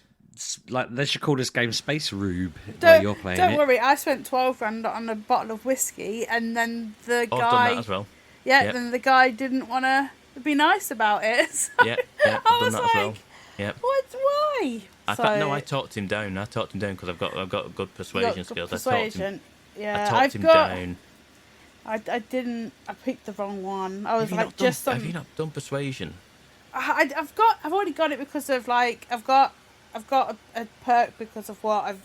like they should call this game Space Rube. While you're playing Don't it. worry, I spent 12 grand on a bottle of whiskey, and then the guy. I've done that as well. Yeah, Yep. then the guy didn't want to be nice about it. So Yeah, I've I done was that like, as well. Yep. What? Why? I talked him down. Because I've got good persuasion skills. Persuasion. I talked him down. I picked the wrong one. I was Have you not done persuasion? I've already got it because of I've got a perk because of what I've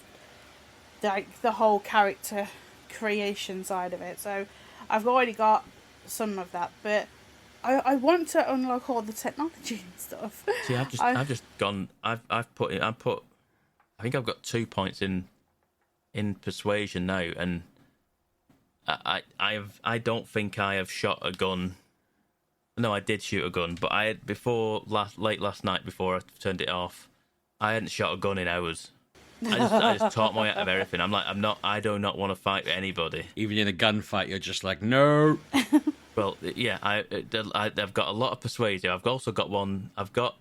the whole character creation side of it. So I've already got some of that, but I want to unlock all the technology and stuff. See, I've just gone. I think I've got 2 points in persuasion now, and I don't think I have shot a gun. No, I did shoot a gun, but I had late last night before I turned it off. I hadn't shot a gun in hours. I just taught my way out of everything. I do not want to fight with anybody. Even in a gunfight, you're just like, no. Well, yeah, I've got a lot of persuasion. I've also got one. I've got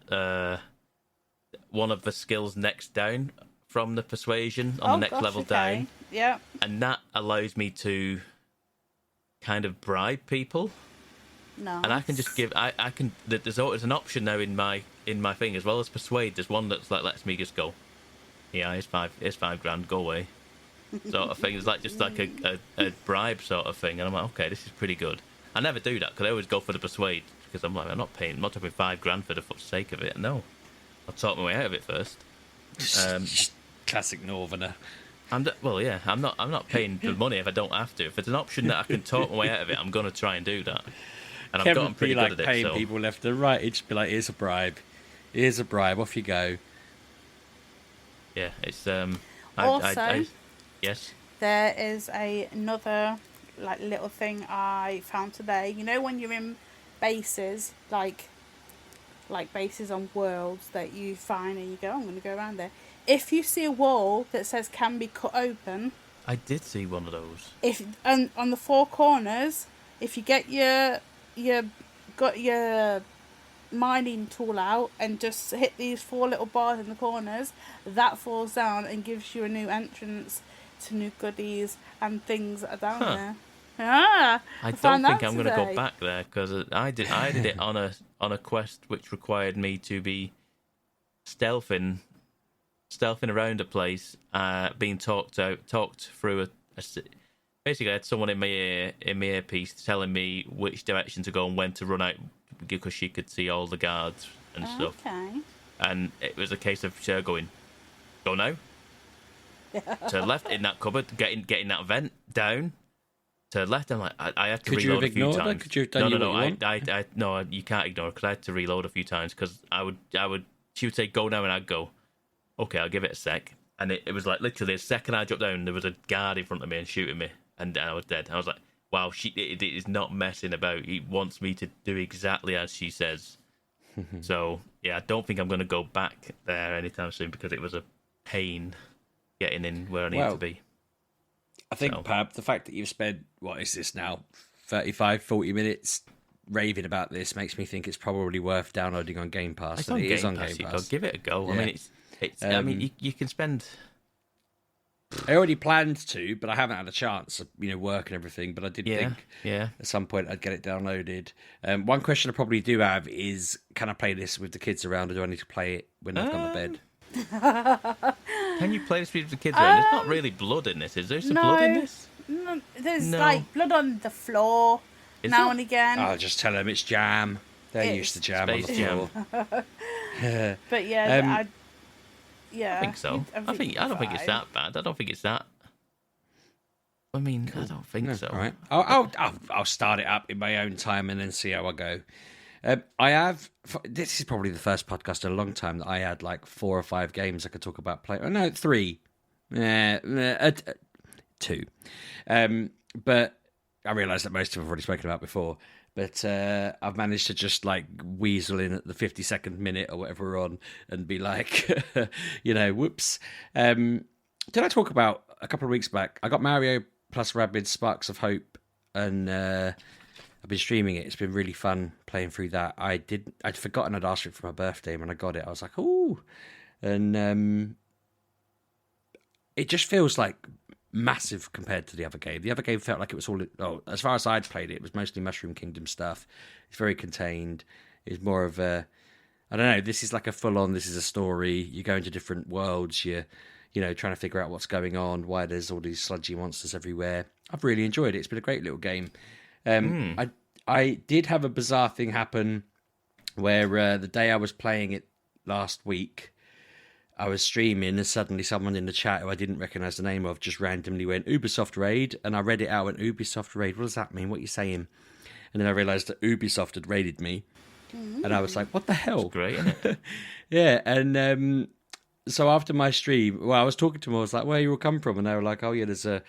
one of the skills next down from the persuasion on the next level down. Yeah. And that allows me to kind of bribe people. No. And I can just give. I can. There's an option now in my thing as well as persuade. There's one that's like lets me just go. Yeah, it's $5 grand. Go away. Sort of thing. It's like just like a bribe sort of thing, and I'm like, okay, this is pretty good. I never do that because I always go for the persuade because I'm like, I'm not paying $5 grand for the sake of it. No, I'll talk my way out of it first. Classic Northerner. I'm not paying the money if I don't have to. If it's an option that I can talk my way out of it, I'm gonna try and do that. and I've Kevin gotten pretty be like good at it. paying So people left and right. He'd just be like, "Here's a bribe. Here's a bribe. Off you go." yeah, it's Also- yes. There is another like little thing I found today. You know when you're in bases, like bases on worlds that you find and you go, I'm going to go around there. If you see a wall that says can be cut open, I did see one of those. if and on the four corners, if you get your mining tool out and just hit these four little bars in the corners, that falls down and gives you a new entrance to new goodies and things that are down there. Ah, I found don't think that I'm going to go today. back there because I did it on a quest which required me to be stealthing around a place, being talked through basically I had someone in my earpiece telling me which direction to go and when to run out because she could see all the guards and stuff. Okay. And it was a case of her going, go now. To the left in that cupboard, getting that vent down. To the left, I'm like, I had to Could you reload have a few ignored her? times. Could you have done no, what you want? no, you can't ignore it because I had to reload a few times because she would say go now and I'd go, okay, I'll give it a sec. And it was like literally the second I dropped down, there was a guard in front of me and shooting me, and I was dead. I was like, wow, it is not messing about. He wants me to do exactly as she says. So yeah, I don't think I'm going to go back there anytime soon because it was a pain getting in where I need to be. I think, Pab, the fact that you've spent, what is this now, 35, 40 minutes raving about this makes me think it's probably worth downloading on Game Pass. It's on Game on Pass. Game Pass. Give it a go. Yeah. I mean, it's. I mean, you can spend. I already planned to, but I haven't had a chance, work and everything. But I did think at some point I'd get it downloaded. One question I probably do have is, can I play this with the kids around, or do I need to play it when they've gone to bed? Can you play this with the kids around? There's not really blood in this. Is there some blood in this? No, there's like blood on the floor and again. I'll just tell them it's jam. They're used to jam on the floor. But yeah, I think so. I don't think it's that bad. I don't think it's that. I mean, I don't think so. All right, I'll start it up in my own time and then see how I go. I have. This is probably the first podcast in a long time that I had like 4 or 5 games I could talk about playing. Oh, no, 3, 2. But I realise that most of them I've already spoken about before. But I've managed to just like weasel in at the 52nd minute or whatever we're on and be like, whoops. Did I talk about a couple of weeks back? I got Mario plus Rabbids Sparks of Hope, and I've been streaming it. It's been really fun playing through that. I'd forgotten I'd asked for it for my birthday, and when I got it, I was like, ooh. And it just feels like massive compared to the other game. The other game felt like it was as far as I'd played it was mostly Mushroom Kingdom stuff. It's very contained. It's more of I don't know, this is like a full-on, this is a story. You go into different worlds, you're trying to figure out what's going on, why there's all these sludgy monsters everywhere. I've really enjoyed it. It's been a great little game. I did have a bizarre thing happen where the day I was playing it last week, I was streaming and suddenly someone in the chat who I didn't recognise the name of just randomly went, Ubisoft Raid, and I read it out and Ubisoft Raid, what does that mean? What are you saying? And then I realised that Ubisoft had raided me. And I was like, what the hell? That's great, isn't it? Yeah, and so after my stream, I was talking to them, I was like, where you all come from? And they were like, oh yeah, there's a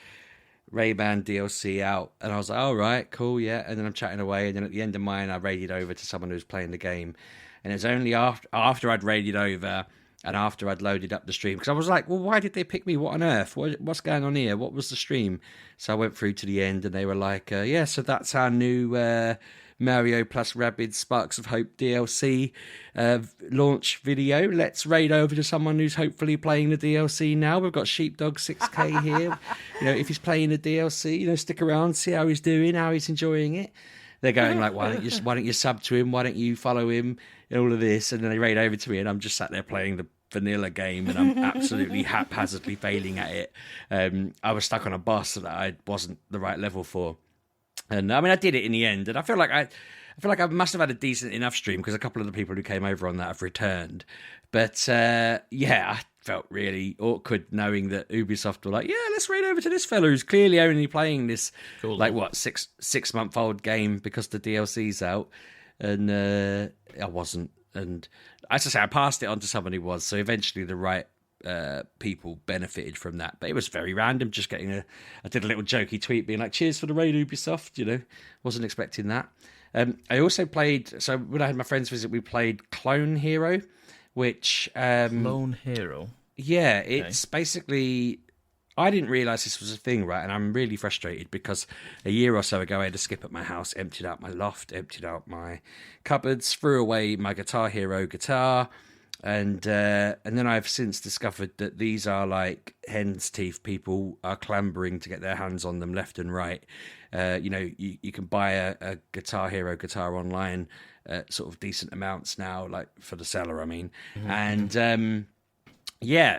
Rayman DLC out. And I was like, all right, cool, yeah. And then I'm chatting away, and then at the end of mine, I raided over to someone who was playing the game. And it was only after I'd raided over and after I'd loaded up the stream, because I was like, well, why did they pick me? What on earth? What's going on here? What was the stream? So I went through to the end, and they were like, yeah, so that's our new Mario plus Rabbids Sparks of Hope DLC launch video. Let's raid over to someone who's hopefully playing the DLC now. We've got Sheepdog 6K here. If he's playing the DLC, stick around, see how he's doing, how he's enjoying it. They're going like, why don't you sub to him? Why don't you follow him? And all of this. And then they raid over to me, and I'm just sat there playing the vanilla game, and I'm absolutely haphazardly failing at it. I was stuck on a boss that I wasn't the right level for. And I mean, I did it in the end, and I feel like I must have had a decent enough stream because a couple of the people who came over on that have returned. But yeah, felt really awkward knowing that Ubisoft were like, yeah, let's raid over to this fella who's clearly only playing this six-month-old game because the DLC's out, and I wasn't. And as I say, I passed it on to someone who was. So eventually, the right people benefited from that. But it was very random. Just getting I did a little jokey tweet being like, "Cheers for the raid, Ubisoft." Wasn't expecting that. I also played. So when I had my friends visit, we played Clone Hero, which Clone Hero. Yeah, it's basically. I didn't realise this was a thing, right? And I'm really frustrated because a year or so ago I had a skip at my house, emptied out my loft, emptied out my cupboards, threw away my Guitar Hero guitar, and then I've since discovered that these are like hen's teeth. People are clambering to get their hands on them left and right. You can buy a Guitar Hero guitar online at sort of decent amounts now, like for the seller, I mean. And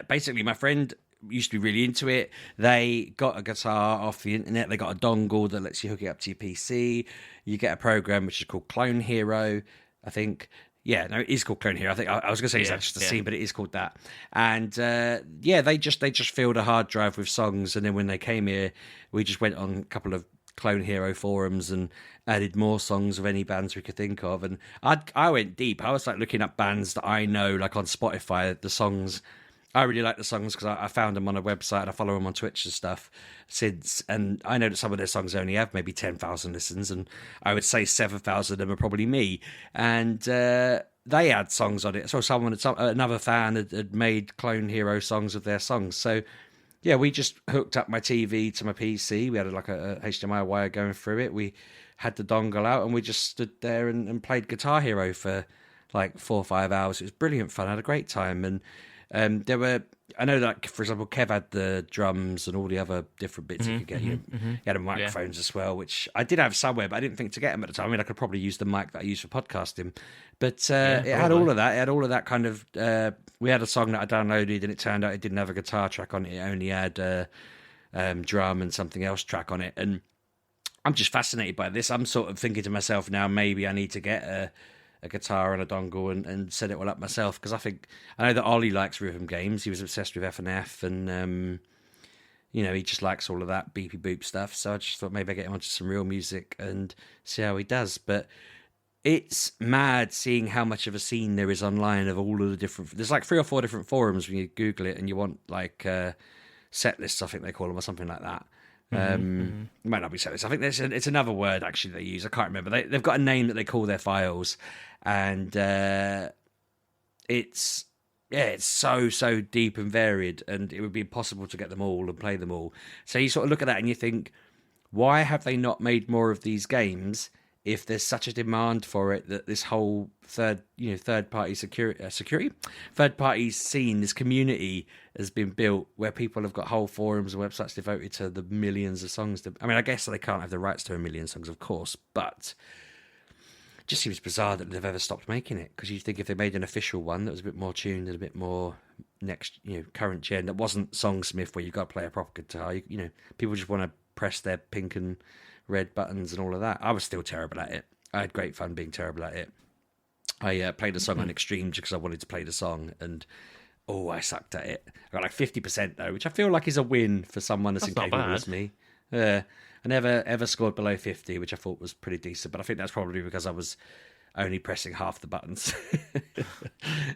basically my friend used to be really into it. They got a guitar off the internet. They got a dongle that lets you hook it up to your PC. You get a program which is called Clone Hero, I think. Yeah, no, it is called Clone Hero. I think I was going to say it's just a scene, but it is called that. And they just filled a hard drive with songs. And then when they came here, we just went on a couple of Clone Hero forums and added more songs of any bands we could think of. And I went deep. I was like looking up bands that I know, like on Spotify, the songs. I really like the songs because I found them on a website and I follow them on Twitch and stuff since. And I know that some of their songs only have maybe 10,000 listens, and I would say 7,000 of them are probably me. And they had songs on it. So another fan had made Clone Hero songs of their songs. So yeah, we just hooked up my TV to my PC. We had like a HDMI wire going through it. We had the dongle out and we just stood there and played Guitar Hero for like 4 or 5 hours. It was brilliant fun. I had a great time. And I know that, for example, Kev had the drums and all the other different bits you could get. He had a microphones as well, which I did have somewhere, but I didn't think to get them at the time. I mean, I could probably use the mic that I use for podcasting, but it had all of that. It had all of that kind of. We had a song that I downloaded, and it turned out it didn't have a guitar track on it. It only had drum and something else track on it, and I'm just fascinated by this. I'm sort of thinking to myself now, maybe I need to get a guitar and a dongle and set it all up myself, because I know that Ollie likes rhythm games. He was obsessed with F&F and he just likes all of that beepy boop stuff. So I just thought maybe I get him onto some real music and see how he does. But it's mad seeing how much of a scene there is online of all of the different. There's like 3 or 4 different forums when you Google it and you want like set lists, I think they call them, or something like that. It might not be set lists. I think it's another word actually they use. I can't remember. They've got a name that they call their files, and it's so deep and varied, and it would be impossible to get them all and play them all. So you sort of look at that and you think, why have they not made more of these games if there's such a demand for it, that this whole third party third party scene, this community has been built where people have got whole forums and websites devoted to the millions of songs. I mean, I guess they can't have the rights to a million songs, of course, but it just seems bizarre that they've ever stopped making it, because you'd think if they made an official one that was a bit more tuned and a bit more current gen, that wasn't Songsmith where you've got to play a proper guitar. People just want to press their pink and red buttons and all of that. I was still terrible at it. I had great fun being terrible at it. I played a song on Extreme just because I wanted to play the song, and I sucked at it. I got like 50% though, which I feel like is a win for someone as incapable as me. I never ever scored below 50, which I thought was pretty decent, but I think that's probably because I was only pressing half the buttons.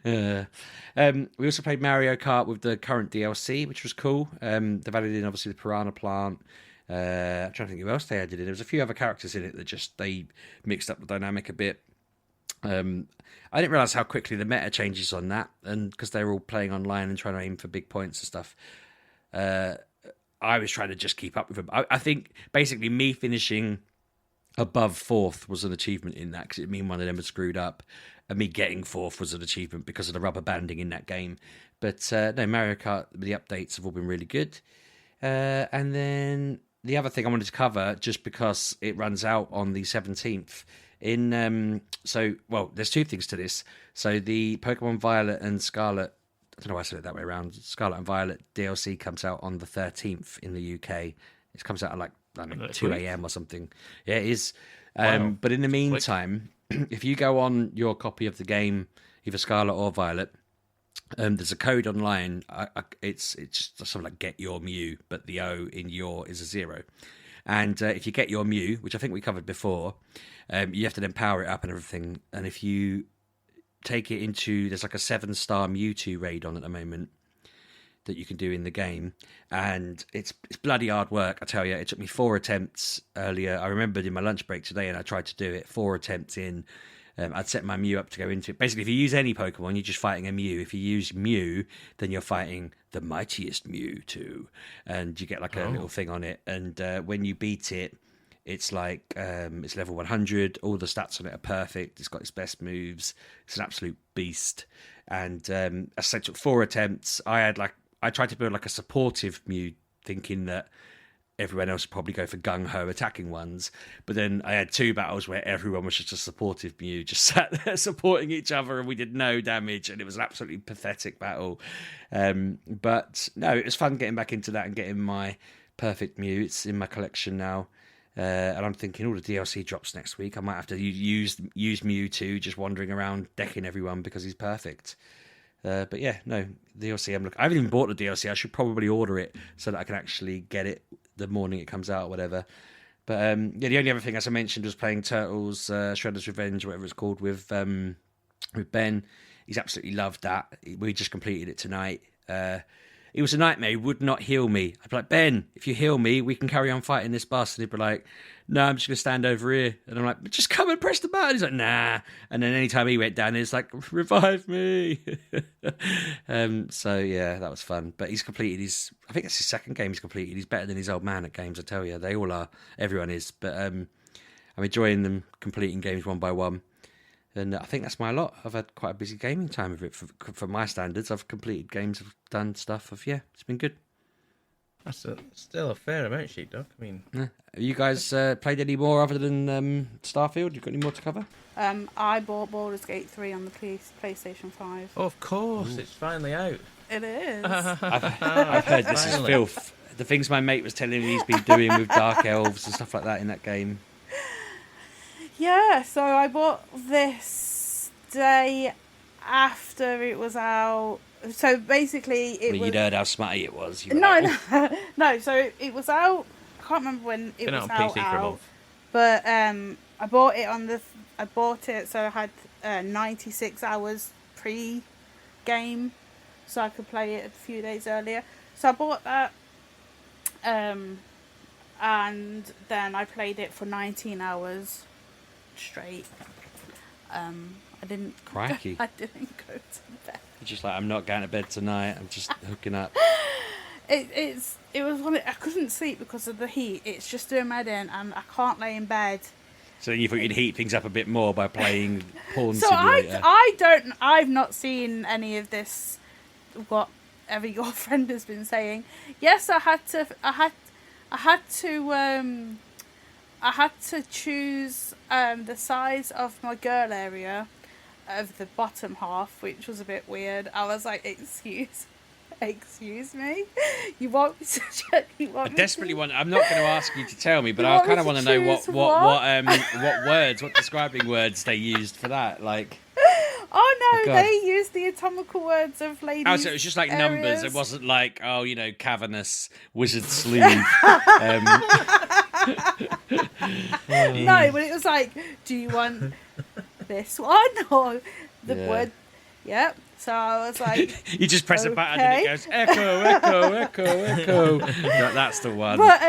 We also played Mario Kart with the current DLC, which was cool. They've added in obviously the Piranha Plant. I'm trying to think who else they added in. There was a few other characters in it that they mixed up the dynamic a bit. I didn't realise how quickly the meta changes on that, and because they were all playing online and trying to aim for big points and stuff. I was trying to just keep up with them. I think basically me finishing above 4th was an achievement in that, because it mean one of them had screwed up, and me getting 4th was an achievement because of the rubber banding in that game. But no, Mario Kart, the updates have all been really good. And then the other thing I wanted to cover, just because it runs out on the 17th, there's 2 things to this. So the Pokemon Violet and Scarlet, I don't know why I said it that way around, Scarlet and Violet DLC comes out on the 13th in the UK. It comes out at like 2 a.m. or something. Yeah, it is. Wow. But in the meantime, if you go on your copy of the game, either Scarlet or Violet, there's a code online. It's something like get your Mew, but the O in your is a 0. And if you get your Mew, which I think we covered before, you have to then power it up and everything. And if you take it into, there's like a 7-star Mewtwo raid on at the moment that you can do in the game, and it's bloody hard work, I tell you. It took me 4 attempts earlier. I remembered in my lunch break today, and I tried to do it 4 attempts in. I'd set my Mew up to go into it. Basically, if you use any Pokemon, you're just fighting a Mew. If you use Mew, then you're fighting the mightiest Mewtwo, and you get like a little thing on it. And when you beat it, it's like it's level 100. All the stats on it are perfect. It's got its best moves. It's an absolute beast. And I said, took 4 attempts. I tried to build like a supportive Mew, thinking that everyone else would probably go for gung-ho attacking ones. But then I had 2 battles where everyone was just a supportive Mew, just sat there supporting each other, and we did no damage, and it was an absolutely pathetic battle. But no, it was fun getting back into that and getting my perfect Mew. It's in my collection now. And I'm thinking all the DLC drops next week. I might have to use Mewtwo, just wandering around decking everyone because he's perfect. But yeah, no, DLC. I haven't even bought the DLC. I should probably order it so that I can actually get it the morning it comes out or whatever. But yeah, the only other thing, as I mentioned, was playing Turtles, Shredder's Revenge, whatever it's called, with Ben. He's absolutely loved that. We just completed it tonight. It was a nightmare. He would not heal me. I'd be like, Ben, if you heal me, we can carry on fighting this boss. And he'd be like, no, I'm just going to stand over here. And I'm like, just come and press the button. He's like, nah. And then anytime he went down, it's like, revive me. So, yeah, that was fun. But he's completed I think that's his 2nd game he's completed. He's better than his old man at games, I tell you. They all are. Everyone is. But I'm enjoying them completing games one by one. And I think that's my lot. I've had quite a busy gaming time of it for my standards. I've completed games, I've done stuff. It's been good. That's still a fair amount, Sheepdog. I mean, Have you guys played any more other than Starfield? You got any more to cover? I bought Baldur's Gate 3 on the PlayStation 5. oh, of course, it's finally out. It is. I've heard this is filth. The things my mate was telling me he's been doing with Dark Elves and stuff like that in that game. Yeah, so I bought this day after it was out. So basically, You'd heard how smutty it was. No. So it was out. I can't remember when it was out. But I bought it I bought it so I had 96 hours pre-game, so I could play it a few days earlier. So I bought that, and then I played it for 19 hours straight. I didn't. Crikey. I didn't go to bed. You're just like, I'm not going to bed tonight. I'm just hooking up. It was one. I couldn't sleep because of the heat. It's just doing my head in, and I can't lay in bed. So you thought you'd heat things up a bit more by playing Porn So Simulator? I've not seen any of this. Whatever your friend has been saying. Yes, I had to choose the size of my girl area of the bottom half, which was a bit weird. I was like, excuse me? You want me to check? I desperately want. I'm not going to ask you to tell me, but I kind of want to know what describing words they used for that. Like, oh no, they used the atomical words of ladies. Oh, so it was just like areas. Numbers. It wasn't like, cavernous wizard sleeve. No, but it was like, do you want this one or the word? Yep. So I was like, you just press a button and it goes echo, echo, echo, echo. That's the one. But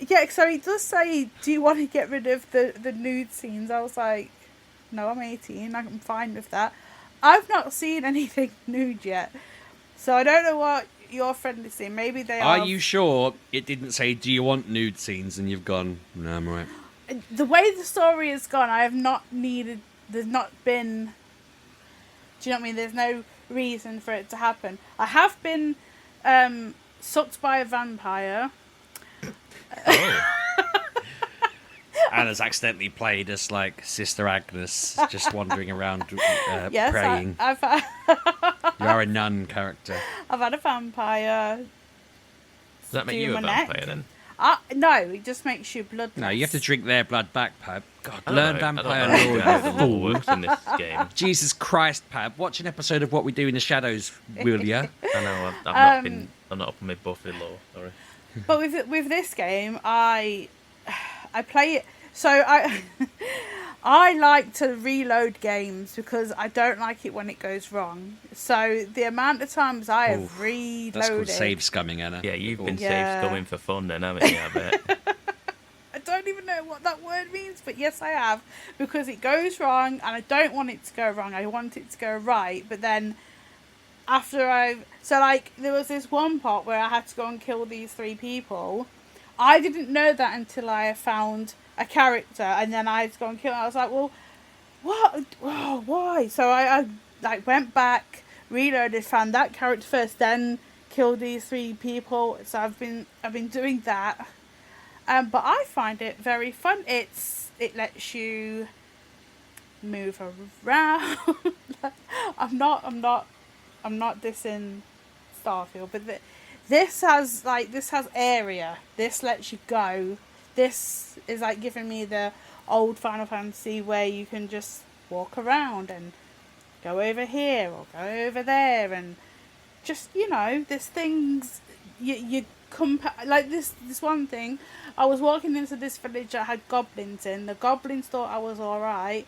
yeah. So it does say, do you want to get rid of the nude scenes? I was like, no, I'm 18. I'm fine with that. I've not seen anything nude yet, so I don't know what your friend is saying. Maybe they are. Are you sure it didn't say, do you want nude scenes? And you've gone, no, I'm right. The way the story has gone, I have not needed. There's not been. Do you know what I mean? There's no reason for it to happen. I have been sucked by a vampire. Oh. Anna's accidentally played as like Sister Agnes, just wandering around Yes, praying. I've You are a nun character. I've had a vampire. Does that make you a vampire then? No, it just makes you blood. No, you have to drink their blood back, Pub. God, I don't learn know. vampire I don't lore, know how the you lore fool. works in this game. Jesus Christ, Pat. Watch an episode of What We Do in the Shadows, will ya? I know. I'm not up on my Buffy lore. Sorry. But with this game, I play it. So I I like to reload games because I don't like it when it goes wrong. So the amount of times I have Oof, reloaded. That's called save scumming, Anna. Yeah, you've been Yeah. safe scumming for fun then, haven't you? I bet. I don't even know what that word means, but yes, I have, because it goes wrong, and I don't want it to go wrong. I want it to go right. But then there was this one part where I had to go and kill these 3 people. I didn't know that until I found a character, and then I had to go and kill them. I was like, well, what? Oh, why? So I went back, reloaded, found that character first, then killed these 3 people. So I've been doing that. But I find it very fun. It lets you move around. I'm not dissing Starfield, but this has area. This lets you go. This is like giving me the old Final Fantasy where you can just walk around and go over here or go over there, and just, there's things you like this one thing. I was walking into this village that had goblins in. The goblins thought I was alright,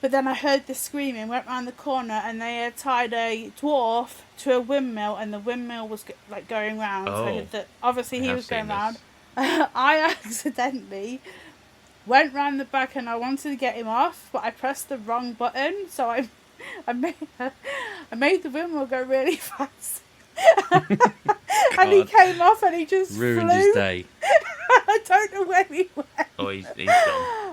but then I heard this screaming, went round the corner, and they had tied a dwarf to a windmill, and the windmill was going round. Oh, So obviously he I have was going seen round. I accidentally went round the back and I wanted to get him off, but I pressed the wrong button, so I made the windmill go really fast. And he came off and he just Ruined flew. his day. I don't know where he went. Oh, he's gone.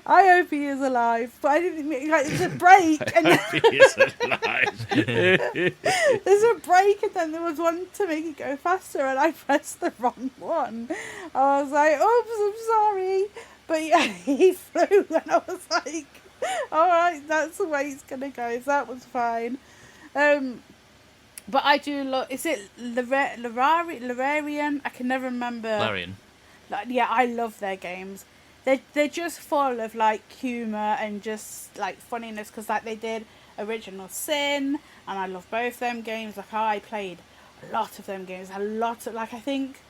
I hope he is alive, but I didn't mean, it was a break, and He is alive. there's a break, and then there was one to make it go faster, and I pressed the wrong one. I was like, oops, I'm sorry, but yeah, he flew, and I was like, all right, that's the way it's gonna go. So that was fine. But I do love. Is it Larian? I can never remember. Larian. Yeah, I love their games. They're just full of humour and just funniness, because they did Original Sin, and I love both them games. I played a lot of them games. A lot of I think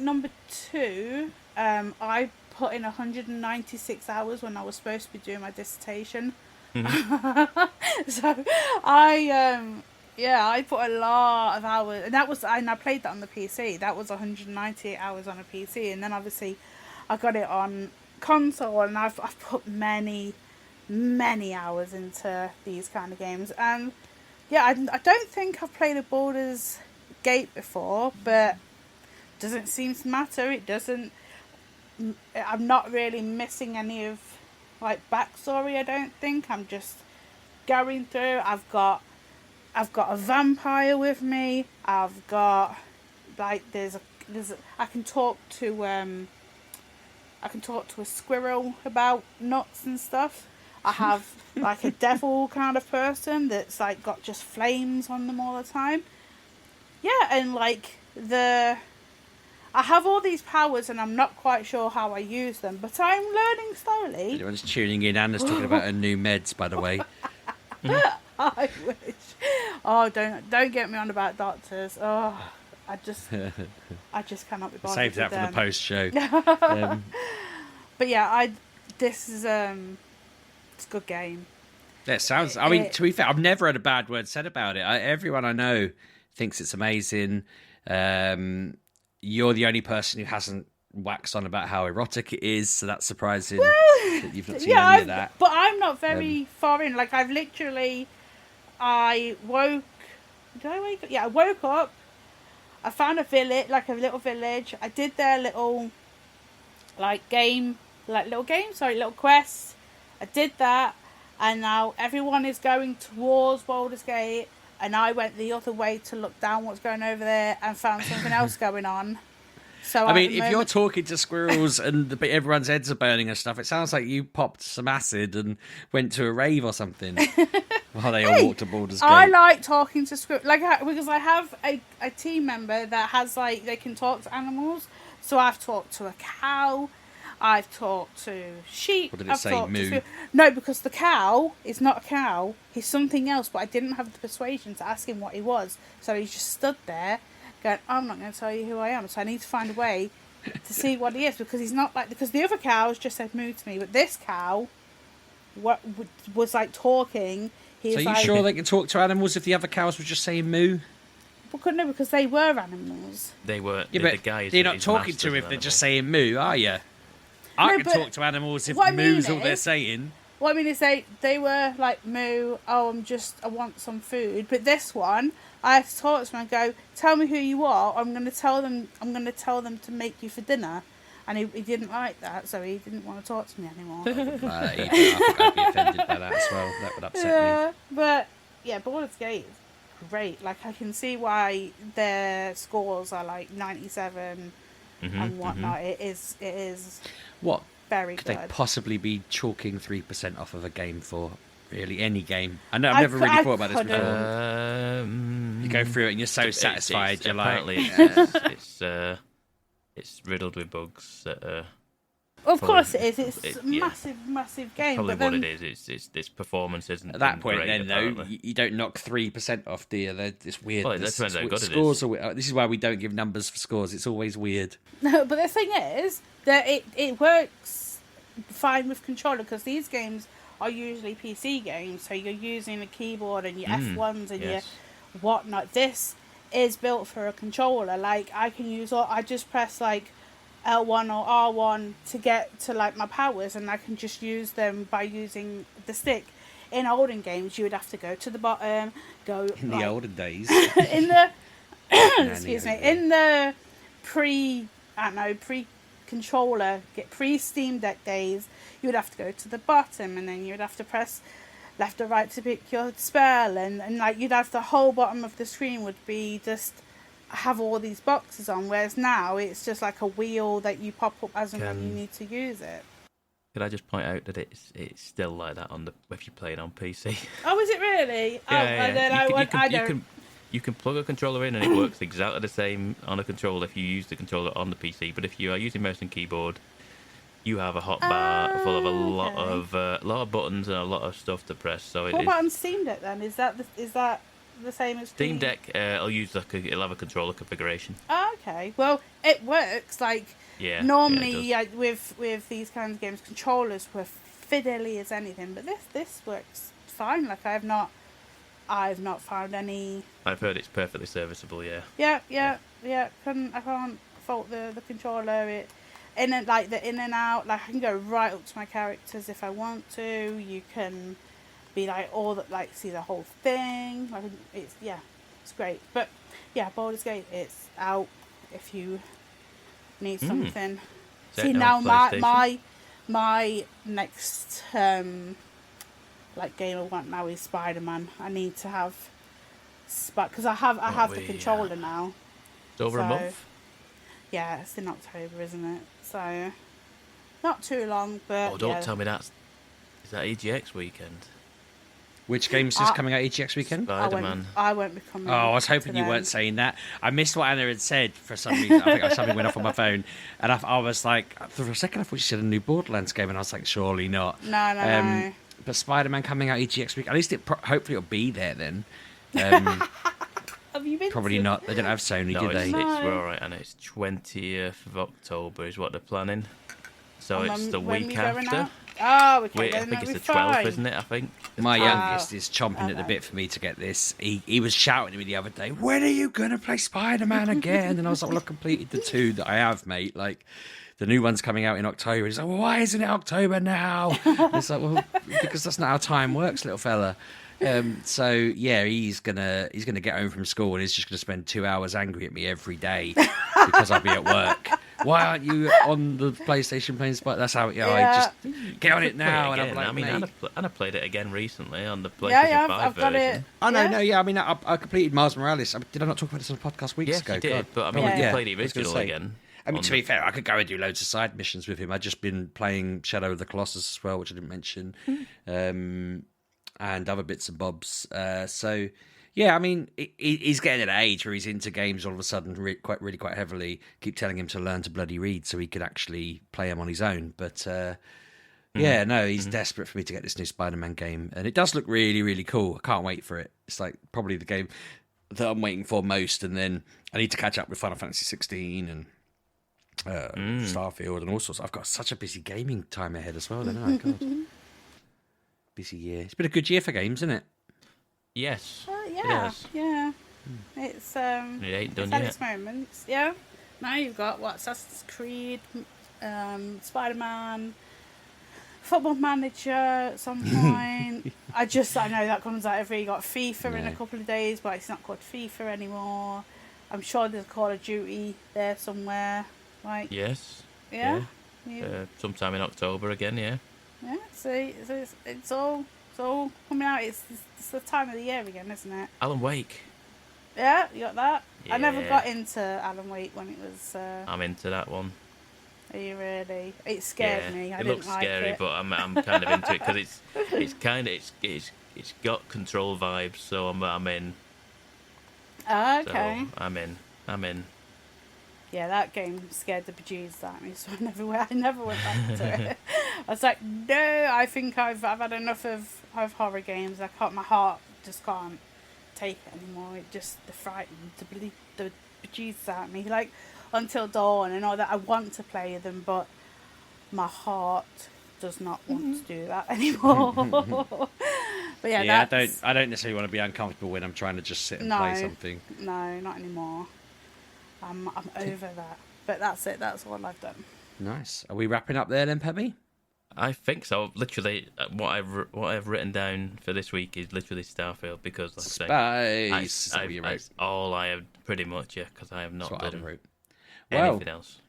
number 2. I put in 196 hours when I was supposed to be doing my dissertation. Mm-hmm. So I put a lot of hours, and I played that on the PC. That was 198 hours on a PC, and then obviously I got it on console, and I've put many hours into these kind of games. And yeah, I don't think I've played a Baldur's Gate before, but doesn't seem to matter. It doesn't. I'm not really missing any of backstory. I don't think. I'm just going through. I've got a vampire with me. I've got I can talk to a squirrel about nuts and stuff. I have a devil kind of person that's got just flames on them all the time. Yeah, and I have all these powers, and I'm not quite sure how I use them, but I'm learning slowly. Everyone's tuning in. Anna's talking about her new meds, by the way. I wish. Oh, don't get me on about doctors. Oh, I just cannot be bothered. Save that with for the them. post show. But yeah, this is it's a good game. That sounds. I mean, to be fair, I've never had a bad word said about it. Everyone I know thinks it's amazing. You're the only person who hasn't waxed on about how erotic it is, so that's surprising that you've not seen any of that. But I'm not very far in. I woke. Did I wake up? Yeah, I woke up. I found a village, a little village. I did their little, little quests. I did that, and now everyone is going towards Baldur's Gate, and I went the other way to look down what's going over there and found something else going on. So I mean, if you're talking to squirrels and everyone's heads are burning and stuff, it sounds like you popped some acid and went to a rave or something while they all walked to Baldur's Gate. I like talking to squirrels, because I have a team member that has they can talk to animals. So I've talked to a cow. I've talked to sheep. What did it I've say, talked moo? to... No, because the cow is not a cow. He's something else, but I didn't have the persuasion to ask him what he was. So he just stood there going, I'm not going to tell you who I am. So I need to find a way to see what he is, because he's not like... Because the other cows just said moo to me, but this cow was like talking. So are you sure they can talk to animals if the other cows were just saying moo? Well, couldn't they? Because they were animals. They were. Yeah, the but guys. you're not talking to them if they're just saying moo, are you? I can talk to animals if moo's all they're saying. What I mean is they were like, moo, oh, I want some food. But this one, I have to talk to them and go, tell me who you are. I'm going to tell them to make you for dinner. And he didn't like that, so he didn't want to talk to me anymore. I think I'd be offended by that as well. That would upset me. But yeah, Baldur's Gate is great. Like, I can see why their scores are like 97 and whatnot. It is What very could good. they possibly be chalking 3% off of a game for? Really, any game. I know I've never really thought about this before. You go through it and you're so satisfied. You're apparently like, it's riddled with bugs that are... Of course it is. It's a massive game. Probably but then, what it is. Its performance isn't at that point, great, then apparently. though, you don't knock 3% off, do you? It's weird. Well, it depends how good it is. Scores are. This is why we don't give numbers for scores. It's always weird. No, but the thing is that it works fine with controller, because these games are usually PC games, so you're using a keyboard and your F1s and your whatnot. This is built for a controller. Like, I just press like L1 or R1 to get to like my powers, and I can just use them by using the stick. In olden games, you would have to go to the bottom, in the olden days. in the in the pre-controller, pre-Steam Deck days, you would have to go to the bottom, and then you would have to press left or right to pick your spell, and like you'd have the whole bottom of the screen would be just have all these boxes on, whereas now it's just like a wheel that you pop up as and when you need to use it. Could I just point out that it's still like that if you play it on PC? Oh, is it really? You can plug a controller in and it works exactly the same on a controller if you use the controller on the PC. But if you are using mouse and keyboard, you have a hotbar full of a lot of buttons and a lot of stuff to press. So what about on Steam Deck then? Is that the same as Steam Deck? I'll use it'll have a controller configuration. Oh, okay. Well, it works. Like normally with these kinds of games, controllers were fiddly as anything, but this works fine. Like I've not found any. I've heard it's perfectly serviceable. Yeah. Yeah. I can't fault the controller. In and out, like I can go right up to my characters if I want to. You can be like see the whole thing. Like it's great. But yeah, Baldur's Gate, it's out if you need something. See now my next game I want now is Spider-Man. I need to have because I have the controller now. It's over a month. Yeah, it's in October, isn't it? So, not too long, but... Oh, don't tell me is that EGX weekend? Which game's just coming out EGX weekend? Spider-Man. I won't be coming. Oh, I was hoping you weren't saying that. I missed what Anna had said for some reason. I think something went off on my phone. And I was like, for a second I thought she said a new Borderlands game, and I was like, surely not. No. But Spider-Man coming out EGX week. At least hopefully it'll be there then. Have you been Probably not. They don't have Sony, do they? We're all right, and it's 20th of October is what they're planning. So it's the week after. Oh, okay. I think it's the 12th, isn't it? I think. My youngest is chomping at the bit for me to get this. He was shouting at me the other day, when are you going to play Spider-Man again? And I was like, well, I've completed the 2 that I have, mate. Like, the new one's coming out in October. He's like, well, why isn't it October now? It's like, well, because that's not how time works, little fella. So yeah, he's gonna get home from school and he's just gonna spend 2 hours angry at me every day because I'll be at work. Why aren't you on the PlayStation playing Spider? That's how I just get on it now. And I'm like, Anna played it again recently on the PlayStation 5 I've got version. it. Oh no, I mean, I completed Miles Morales. Did I not talk about this on the podcast weeks ago? Yes, you did. But I mean, you played the original again. I mean, to be fair, I could go and do loads of side missions with him. I've just been playing Shadow of the Colossus as well, which I didn't mention. And other bits and bobs. So Yeah, I mean, he's getting at an age where he's into games all of a sudden, quite heavily. Keep telling him to learn to bloody read so he could actually play them on his own. But yeah, no, he's desperate for me to get this new Spider-Man game, and it does look really, really cool. I can't wait for it. It's like probably the game that I'm waiting for most, and then I need to catch up with Final Fantasy 16 and Starfield and all sorts. I've got such a busy gaming time ahead as well. Don't I? God, busy year. It's been a good year for games, isn't it? Yes. Yeah. It's It ain't done it's had yet. its moments. Yeah. Now you've got Assassin's Creed, Spider-Man, Football Manager at some point. I know that comes out every. You got FIFA in a couple of days, but it's not called FIFA anymore. I'm sure there's Call of Duty there somewhere. Like Yes. yeah. Sometime in October again, yeah. Yeah, so it's all coming out. It's the time of the year again, isn't it? Alan Wake. Yeah, you got that. I never Yeah. got into Alan Wake when it was. I'm into that one. Are you really? It scared me. I it didn't looks like scary, it. but I'm kind of into it because it's got Control vibes, so I'm in. Okay. So I'm in. Yeah, that game scared the bejesus out of me, so I never went back to it. I was like, no, I think I've had enough of horror games. My heart just can't take it anymore. It just the frightened the bejesus out of me. Like Until Dawn and all that. I want to play them, but my heart does not want to do that anymore. But yeah, I don't necessarily want to be uncomfortable when I'm trying to just sit and play something. No, not anymore. I'm over that. But that's it. That's all I've done. Nice. Are we wrapping up there then, Pebby? I think so. Literally, what I've written down for this week is literally Starfield because, like I Space. say, that's all I have pretty much, because I have not done anything else.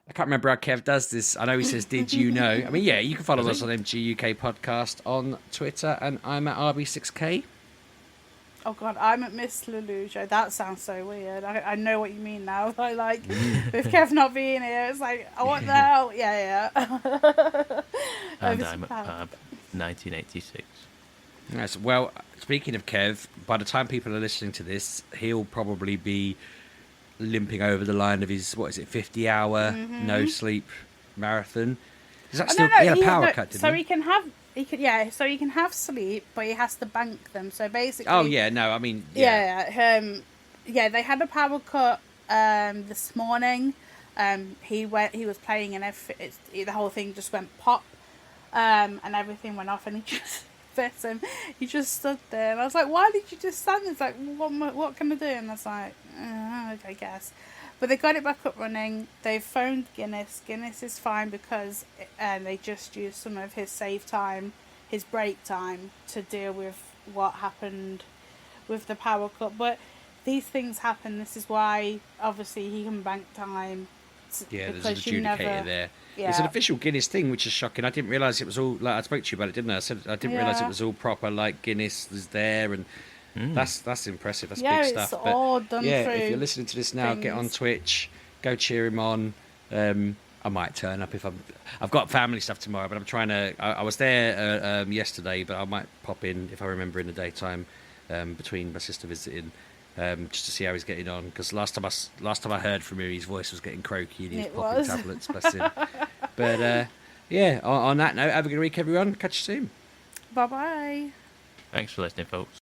I can't remember how Kev does this. I know he says, "Did you know?" I mean, yeah, you can follow us on MGUK Podcast on Twitter, and I'm at RB6K. Oh God, I'm at Miss Leluja. That sounds so weird. I know what you mean now. Like with Kev not being here, it's like I want the hell. Yeah. And I'm at Pab 1986. Yes. Well, speaking of Kev, by the time people are listening to this, he'll probably be limping over the line of his 50-hour no sleep marathon. Is that still? He had a power cut, didn't he? So he can have sleep, but he has to bank them. So basically, they had a power cut this morning. He was playing and the whole thing just went pop, and everything went off, and he just bit him. He just stood there, and I was like, "Why did you just stand there?" It's like, "What can I do?" And I was like, "I guess." But they got it back up running. They phoned Guinness. Guinness is fine because they just used some of his save time, his break time, to deal with what happened with the power cut. But these things happen. This is why, obviously, he can bank time. Yeah, there's an adjudicator there. Yeah. It's an official Guinness thing, which is shocking. I didn't realise it was all... Like, I spoke to you about it, didn't I? I didn't realise it was all proper, like, Guinness was there, and that's impressive. That's big stuff. It's all done through if you're listening to this now, get on Twitch, go cheer him on. I might turn up if I've got family stuff tomorrow, but I'm trying to... I was there yesterday, but I might pop in, if I remember, in the daytime, between my sister visiting, just to see how he's getting on, because last time I heard from him, his voice was getting croaky and he was popping tablets, bless him. But on that note, have a good week, everyone. Catch you soon. Bye-bye. Thanks for listening, folks.